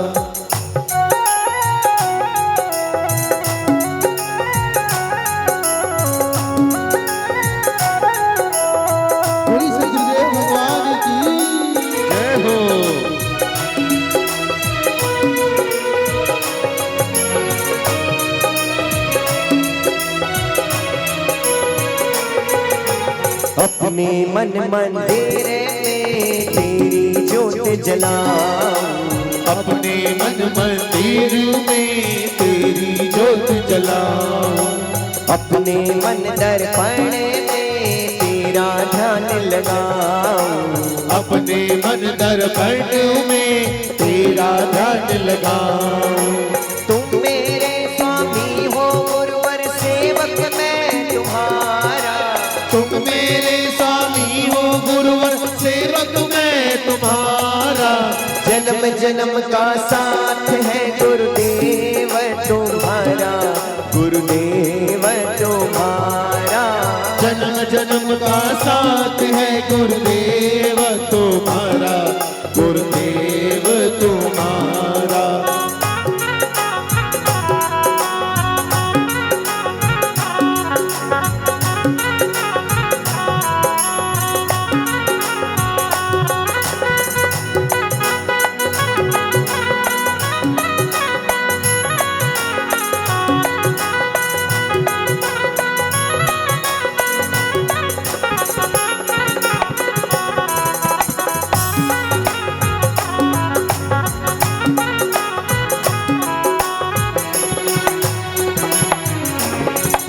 अपने मन मंदिर में तेरी जोत जलाऊं, अपने मन मंदिर में तेरी जोत जलाऊं, अपने मन दर्पण में तेरा ध्यान लगाऊं, अपने मन दर्पण में तेरा ध्यान लगाऊं। तुम मेरे स्वामी हो गुरुवर सेवक मैं तुम्हारा, तुम मेरे स्वामी हो गुरुवर सेवक मैं तुम्हारा, जन्म जन्म का साथ है गुरुदेव तुम्हारा, गुरुदेव तुम्हारा, जन्म जन्म का साथ है गुरुदेव तुम्हारा, गुरुदेव तुम्हारा।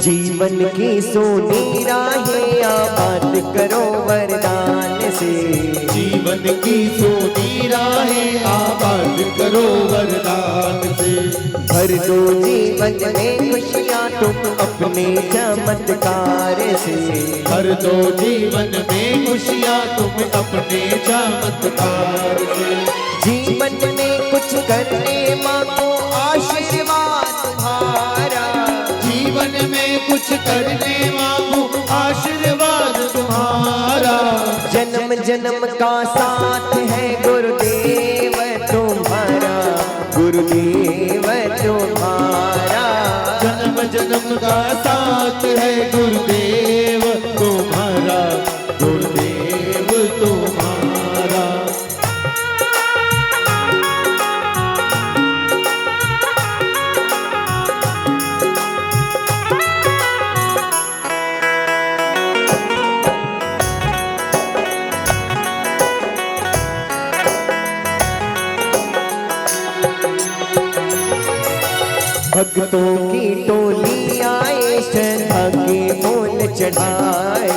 जीवन की सोनी राहें आबाद करो वरदान से, जीवन की सोनी राहें आबाद करो वरदान से, भर दो जीवन में खुशियाँ तुम अपने चमत्कार से, भर दो जीवन में खुशियाँ तुम अपने चमत्कार से, जीवन में कुछ करने मांगो आशीर्वाद तुम्हारा, जीवन में कुछ करने मांगो आशीर्वाद तुम्हारा, जन्म जन्म का साथ है गुरुदेव तुम्हारा, गुरुदेव तुम्हारा, जन्म जन्म का साथ है गुरुदेव तुम्हारा, गुरुदेव तुम्हारा। भक्तों की टोली आए श्रद्धा के फूल चढ़ाए,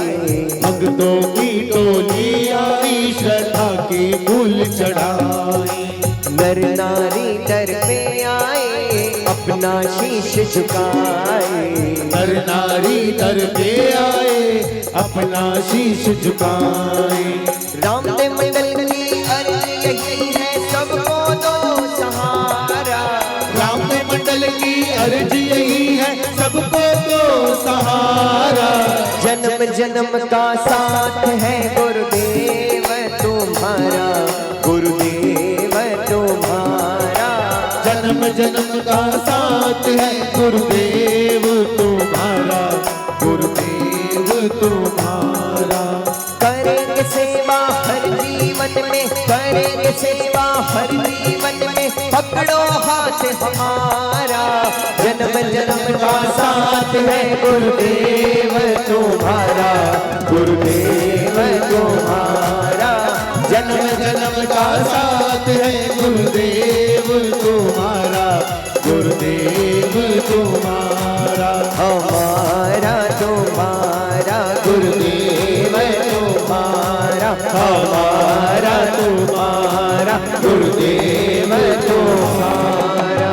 भक्तों की टोली आई श्रद्धा के फूल चढ़ाए, नर नारी दर पे आए अपना शीश झुकाए, नर नारी दर पे आए अपना शीश झुकाए, रामदेव मंडल की अर्ज यही है सबको दो सहारा, रामदेव मंडल की अर्ज यही है सबको दो सहारा, जन्म जन्म का साथ है गुरुदेव तुम्हारा, गुरुदेव तुम्हारा, जन्म जन्म का साथ है गुरुदेव तुम्हारा, गुरुदेव तुम्हारा। करेंगे सेवा हर जीवन में, करेंगे सेवा हर जीवन में, पकड़ो हाथ हमारा, जन्म जन्म का साथ है गुरुदेव तुम्हारा, गुरुदेव तुम्हारा, जन्म जन्म का साथ है गुरुदेव तुम्हारा, गुरुदेव तुम्हारा, हमारा तुम्हारा गुरुदेव तुम्हारा, हमारा तुम्हारा गुरुदेव तुम्हारा।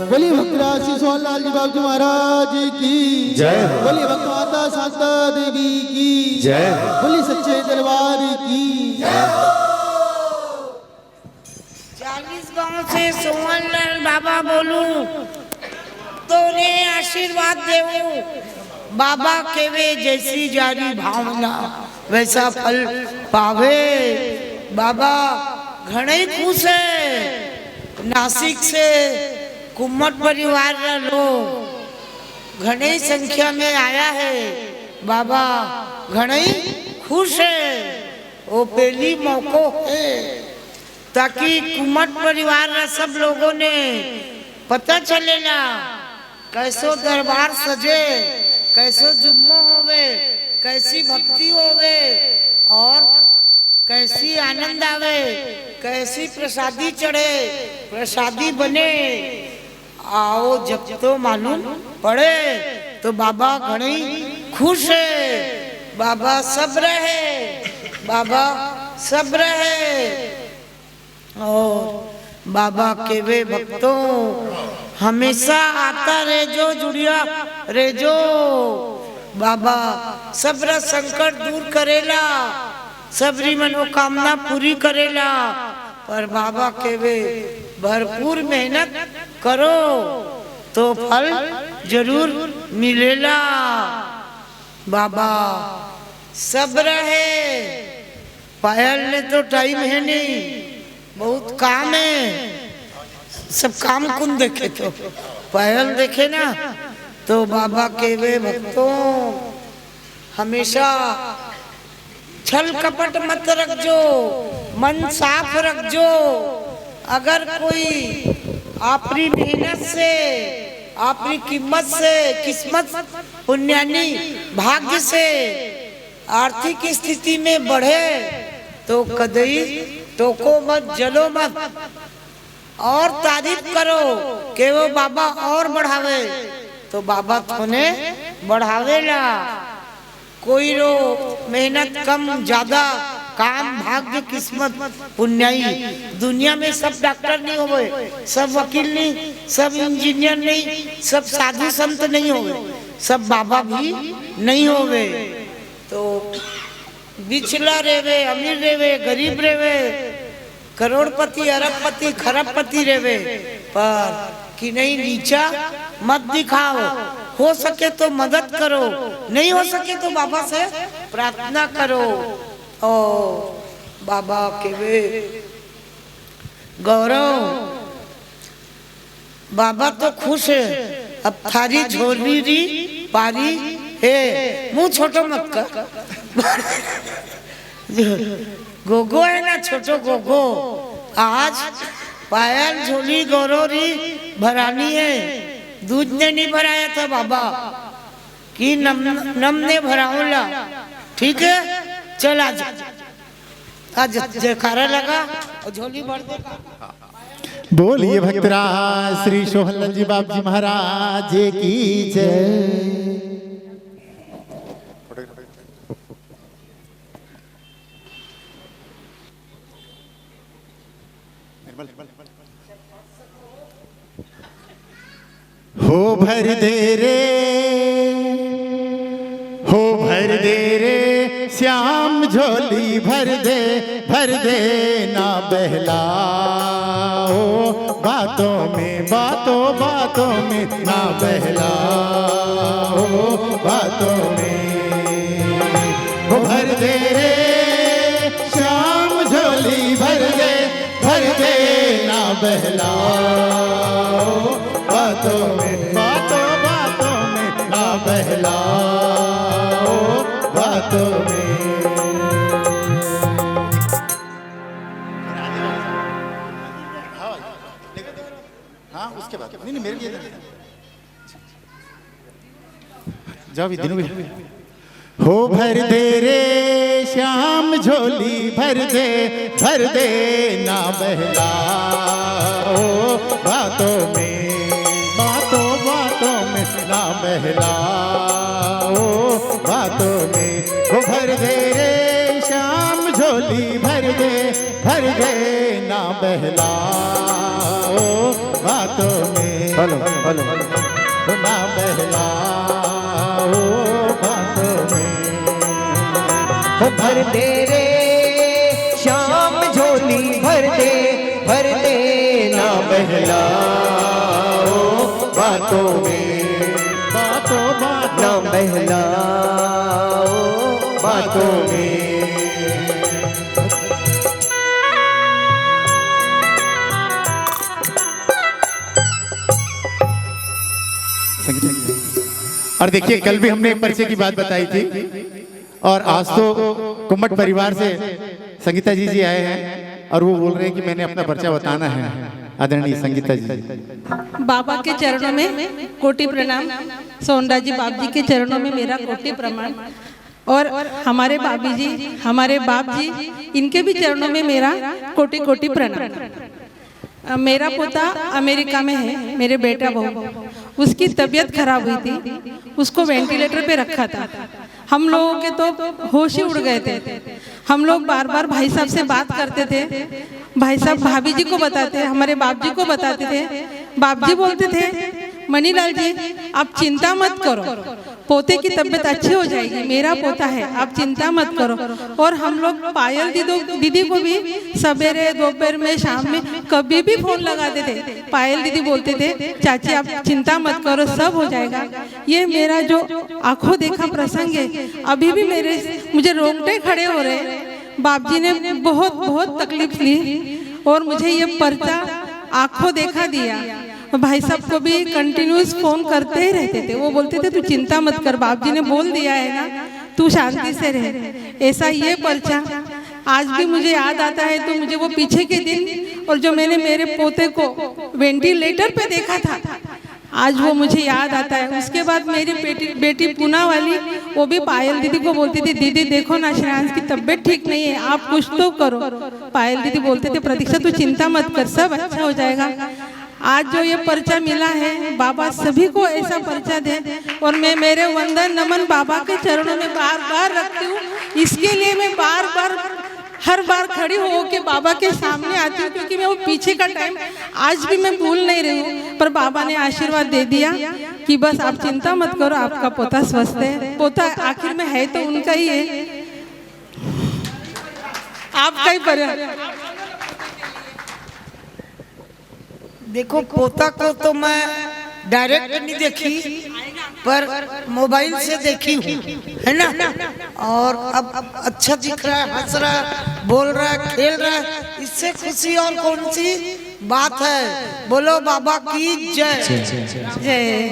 बोलिए भक्तराज श्री सोहनलाल जी बाबू जी महाराज की जय हो। बोलिए भक्त माता शांता देवी की जय हो। बोलिए सच्चे दरबार की जय। 40 गांव से सोहनलाल बाबा बोलूं तो रे आशीर्वाद देवो, बाबा केवे जैसी जारी भावना वैसा फल पावे। बाबा घणे खुश है, नासिक से कुम्मट परिवार का लोग घणी संख्या में आया है। बाबा घणी खुश है, वो पहली मौको है ताकि कुम्मट परिवार का सब लोगों ने पता चलेला कैसो दरबार सजे, कैसो जुम्मो होवे, कैसी भक्ति होवे और कैसी आनंद आवे, कैसी प्रसादी चढ़े, प्रसादी बने। आओ जब तो मालूम पड़े तो बाबा घणी खुश है। बाबा सब रहे, बाबा सब रहे। और बाबा के वे भक्तों हमेशा आता रेजो, जुड़िया रेजो। बाबा सबरा संकट दूर करेला, सबरी मनोकामना पूरी करेला। पर बाबा के वे भरपूर मेहनत करो तो फल जरूर मिलेला। बाबा सब रहे। पायल ने तो टाइम है नहीं, बहुत काम है। सब काम कुन देखे तो पायल देखे ना। तो बाबा के वे भक्तों हमेशा छल कपट मत रखजो, मन साफ रखजो। अगर कोई अपनी मेहनत से, अपनी कीमत से, किस्मत पुण्यानी भाग्य से आर्थिक स्थिति में बढ़े तो कदई टोको मत, जलो मत, और तारीफ करो कि वो बाबा और बढ़ावे। तो बाबा थोने बढ़ावेला। कोई रो मेहनत कम ज्यादा, काम भाग्य किस्मत पुण्याई। दुनिया में सब डॉक्टर नहीं होवे, सब वकील नहीं, सब इंजीनियर नहीं, सब साधु संत नहीं होवे, सब बाबा भी नहीं होवे। तो बिचला रेवे, अमीर रेवे, गरीब रेवे, करोड़पति, अरबपति, खरबपति रेवे, पर कि नहीं नीचा मत दिखाओ। हो सके तो मदद करो, नहीं हो सके तो बाबा से प्रार्थना करो। ओ बाबा के वे गौरव, बाबा तो खुश है। अब थारी झोली री पारी है। मुंह छोटो मत कर। गोगो है ना, छोटो गोगो। आज पायल झोली गौरवरी भरानी है। दूध ने नहीं भराया था बाबा कि नम ने भराऊला। ठीक है, चल आज जयकारा लगा और झोली भर देगा। बोलिए भक्तराज श्री सोहनलाल जी बाबू जी महाराज की जय। हो भर दे रे, हो भर दे रे श्याम झोली भर दे ना बहला। हो बातों में, बातों बातों में ना बहला। हो बातों में, हो भर दे रे श्याम झोली भर दे ना बहला। बातों में, बातों बातों में ना बहला। बातों में। हाँ उसके बाद नहीं मेरे लिए जाओ भी दिनों भी। हो भर दे रे श्याम झोली भर दे ना बहला। ओ बातों में, बातों बातों में ना बहला। ओ बातों में, वो भर दे रे श्याम झोली भर दे ना बहला। ओ बातों में, हेलो हेलो ना बहला। ओ बातों में, भर दे रे श्याम झोली भर दे ना बहला। ओ बातों में, बातों बातों ना बहला। ओ बातों में। और देखिए कल भी हमने एक परिचय की बात बताई थी और आज तो कुम्मट परिवार से संगीता जी आए हैं और वो बोल रहे हैं कि मैंने अपना परिचय बताना है। आदरणीय संगीता जी, बाबा के चरणों में कोटि प्रणाम। सोनरा जी बाबू जी के चरणों में मेरा कोटि प्रणाम। और हमारे भाभी जी, हमारे बाप जी, इनके भी चरणों में मेरा कोटि कोटि प्रणाम। मेरा पोता अमेरिका में है, मेरे बेटा बहू, उसकी तबीयत खराब हुई थी, उसको वेंटिलेटर पे रखा था। हम लोगों के तो होश ही उड़ गए थे। हम लोग बार बार भाई साहब से बात करते थे, भाई साहब भाभी जी को बताते, हमारे बाप जी को बताते थे। बाप जी बोलते थे, मनीलाल जी आप चिंता मत करो, पोते की तबीयत अच्छी हो जाएगी, मेरा पोता है, आप चिंता मत करो। और हम लोग पायल दीदी को भी सवेरे दोपहर में शाम में कभी भी फोन लगाते थे। पायल दीदी बोलते थे, चाची आप चिंता मत करो, सब हो जाएगा। ये मेरा जो आंखों देखा प्रसंग है, अभी भी मुझे रोंगटे खड़े हो रहे। बाप जी ने बहुत बहुत तकलीफ ली और मुझे ये पर्चा आंखों देखा दिया। भाई साहब को भी कंटिन्यूस फोन करते ही रहते थे। वो बोलते थे तू चिंता मत कर, बाप जी ने बोल दिया है ना, तू शांति से रह। ऐसा ये पर्चा आज भी मुझे याद आता है। तो मुझे वो पीछे के दिन और जो मैंने मेरे पोते को वेंटिलेटर पे देखा था, आज वो मुझे याद आता है। उसके बाद मेरी बेटी पूना वाली, वो भी पायल दीदी को बोलती थी, दीदी देखो ना श्रेयांश की तबीयत ठीक नहीं है, आप कुछ तो करो। पायल दीदी बोलते थे, प्रतीक्षा तू चिंता मत कर, सब अच्छा हो जाएगा। आज जो ये पर्चा मिला है, बाबा सभी को ऐसा पर्चा दे। और मैं मेरे वंदन नमन बाबा के चरणों में बार बार रखती हूँ। इसके लिए मैं बार बार हर बार खड़ी हो के बाबा के सामने आती हूँ, क्योंकि मैं वो पीछे का टाइम आज भी मैं भूल नहीं रही हूँ। पर बाबा ने आशीर्वाद दे दिया कि बस आप चिंता मत करो, आपका पोता स्वस्थ है। पोता आखिर में है तो उनका ही है, आपका ही पर। देखो पोता को तो मैं डायरेक्ट नहीं देखी, पर मोबाइल से देखी हूँ, है ना। और अब अच्छा दिख रहा है, हंस रहा है, बोल रहा है, खेल रहा है, इससे खुशी और कौन सी बात है। बोलो बाबा की जय जय।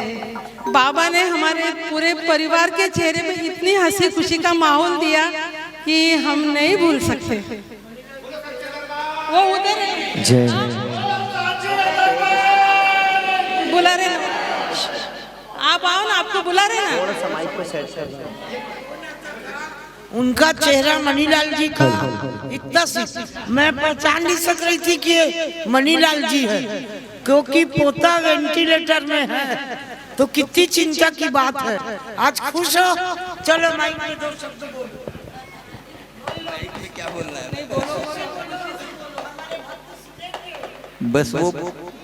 बाबा ने हमारे पूरे परिवार के चेहरे पे इतनी हंसी खुशी का माहौल दिया कि हम नहीं भूल सकते। वो उधर है, जय बुला रहे ना, आप आओ ना, आपको बुला रहे ना। उनका चेहरा मनीलाल जी का इतना मैं पहचान नहीं सक रही थी कि ये मनीलाल जी है, क्योंकि पोता वेंटिलेटर में है। तो कितनी चिंता की बात है। आज खुश हो, चलो माइक में दो शब्द बोलो। क्या बोलना है? बस वो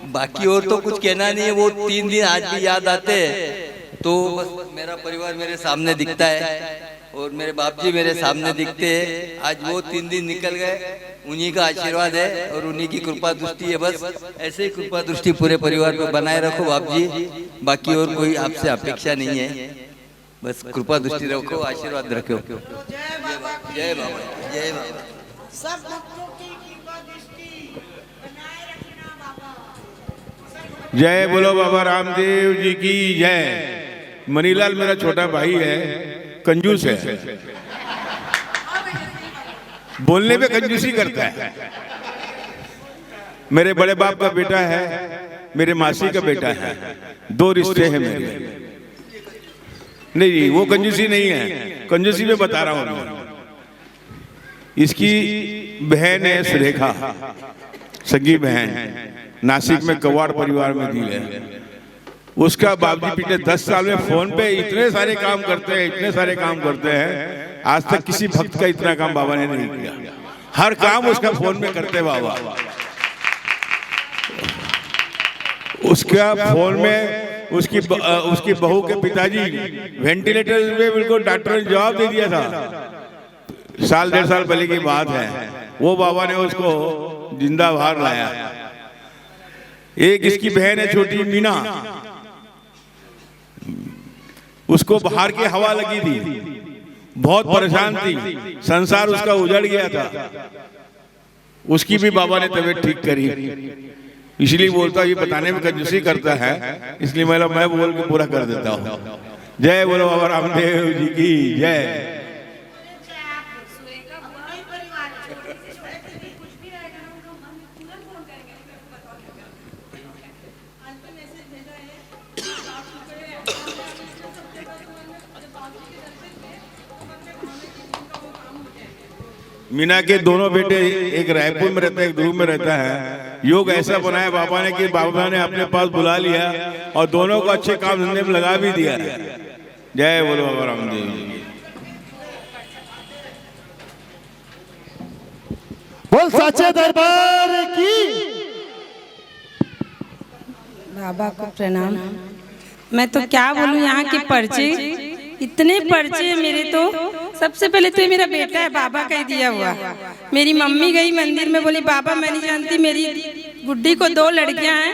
बाकी और तो कुछ कहना नहीं है। वो 3 दिन आज भी याद आते हैं। तो बस मेरा परिवार मेरे सामने दिखता है और मेरे बाप जी मेरे सामने दिखते हैं। आज वो 3 दिन निकल गए, उन्हीं का आशीर्वाद है और उन्हीं की कृपा दृष्टि है। बस ऐसे ही कृपा दृष्टि पूरे परिवार पे बनाए रखो बाप जी। बाकी और कोई आपसे अपेक्षा नहीं है, बस कृपा दृष्टि रखो, आशीर्वाद रखो। जय बाबा, जय बाबा। सब भक्तों की कृपा दृष्टि बनाए रखना बाबा। जय बोलो बाबा रामदेव जी की जय। मनीलाल मेरा छोटा भाई है, कंजूस है, बोलने पे कंजूसी करता है। मेरे बड़े बाप का बेटा है, मेरे मासी का बेटा है, 2 रिश्ते हैं मेरे। नहीं वो कंजूसी नहीं है, कंजूसी में बता रहा हूं मैं। इसकी बहन है सुरेखा, सगी बहन, नासिक में कवाड़ परिवार में दी है। उसका बाबूजी पिछले 10 साल में फोन पे इतने सारे काम करते हैं, इतने सारे काम करते हैं। आज तक किसी भक्त का इतना काम बाबा ने नहीं किया। हर काम उसका फोन में करते बाबा। उसका फोन में उसकी बहू के पिताजी वेंटिलेटर पे बिल्कुल डॉक्टर ने जवाब दे दिया था। साल 1.5 साल पहले की बात है। वो बाबा ने उसको जिंदा बाहर लाया। एक इसकी बहन है छोटी मीना, उसको बाहर की हवा लगी थी, बहुत परेशान थी, संसार उसका उजड़ गया था। उसकी भी बाबा ने तबीयत ठीक करी। इसलिए बोलता ये बताने में कंजूसी करता है, इसलिए मैं बोल के पूरा कर देता हूँ। जय बोलो बाबा रामदेव जी की जय। मीना के दोनों बेटे, एक रायपुर में रहता है, एक ध्रुव में रहता है। योग ऐसा बनाया बाबा ने कि बाबा ने अपने पास बुला लिया और दोनों को अच्छे काम धंधे में लगा भी दिया। जय बोलो बाबा रामदेव। बोल साचे दरबार की। बाबा को प्रणाम। मैं तो क्या बोलूं, यहाँ के पर्चे इतने पर्चे हैं मेरे। तो सबसे पहले तो ये मेरा बेटा है, बाबा का ही दिया हुआ। मेरी मम्मी गई मंदिर में, बोली बाबा मैं नहीं जानती, मेरी गुड्डी को 2 लड़कियां हैं,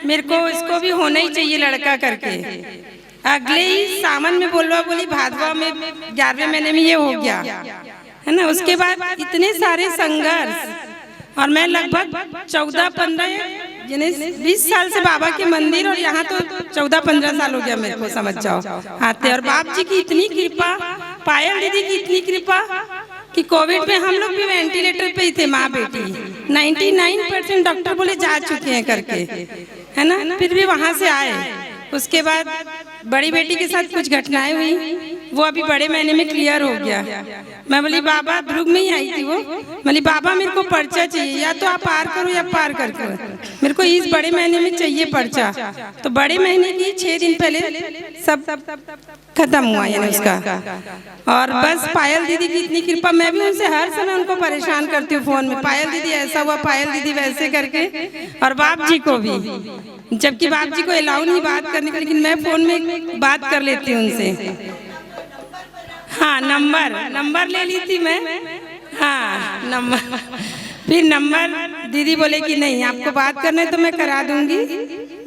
मेरे को इसको भी होना ही चाहिए लड़का करके। अगले ही सावन में बोलवा, बोली भादवा में 11वें महीने में ये हो गया है ना। उसके बाद इतने सारे संघर्ष, और मैं लगभग 14-15 यानी 20 साल से बाबा के मंदिर, और यहाँ तो 14-15 साल हो गया मेरे को, समझ जाओ आते। और बाप जी की इतनी कृपा, पायल दीदी की इतनी कृपा कि कोविड में हम लोग भी वेंटिलेटर पे ही थे, माँ बेटी। 99% डॉक्टर बोले जा चुके हैं करके, है ना, फिर भी वहाँ से आए। उसके बाद बड़ी बेटी के साथ कुछ घटनाएं हुई, वो अभी बड़े महीने में क्लियर हो गया। मैं बोली बाबा, ध्रुव में ही आई थी वो, बोली बाबा मेरे को पर्चा चाहिए, या तो आप पार करो या पार कर करो, मेरे को इस बड़े महीने में चाहिए पर्चा। तो बड़े महीने की 6 दिन पहले सब खत्म हुआ यानी उसका। और बस पायल दीदी की इतनी कृपा, मैं भी उनसे हर समय उनको परेशान करती हूँ फोन में, पायल दीदी ऐसा हुआ, पायल दीदी वैसे करके। और बाप जी को भी, जबकि बाप जी को अलाउ नहीं बात करने का, लेकिन मैं फोन में बात कर लेती हूँ उनसे। हाँ, नंबर ले ली थी मैं। हाँ, नंबर, फिर नंबर दीदी बोले कि नहीं आपको बात करना है तो मैं करा दूंगी,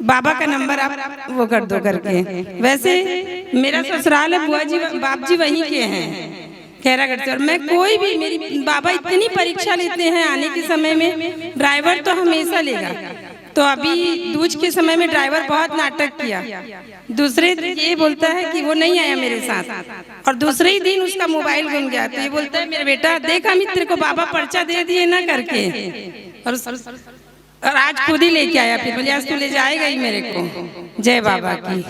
बाबा का नंबर आप वो कर दो करके। वैसे मेरा ससुराल है, बुआ जी बाप जी वहीं के हैं खैरागढ़ से। और मैं कोई भी, मेरी बाबा इतनी परीक्षा लेते हैं आने के समय में, ड्राइवर तो हमेशा लेगा। तो अभी दूज के समय में ड्राइवर बहुत नाटक किया, दूसरे ये बोलता है कि वो नहीं आया मेरे साथ, और दूसरे ही दिन उसका मोबाइल गुम गया। तो ये बोलता है मेरा बेटा देख अमित तेरे को बाबा पर्चा दे दिए ना करके, और आज खुद ही लेके आया। फिर बोले आज तू ले जाएगा ही मेरे को। जय बाबा की।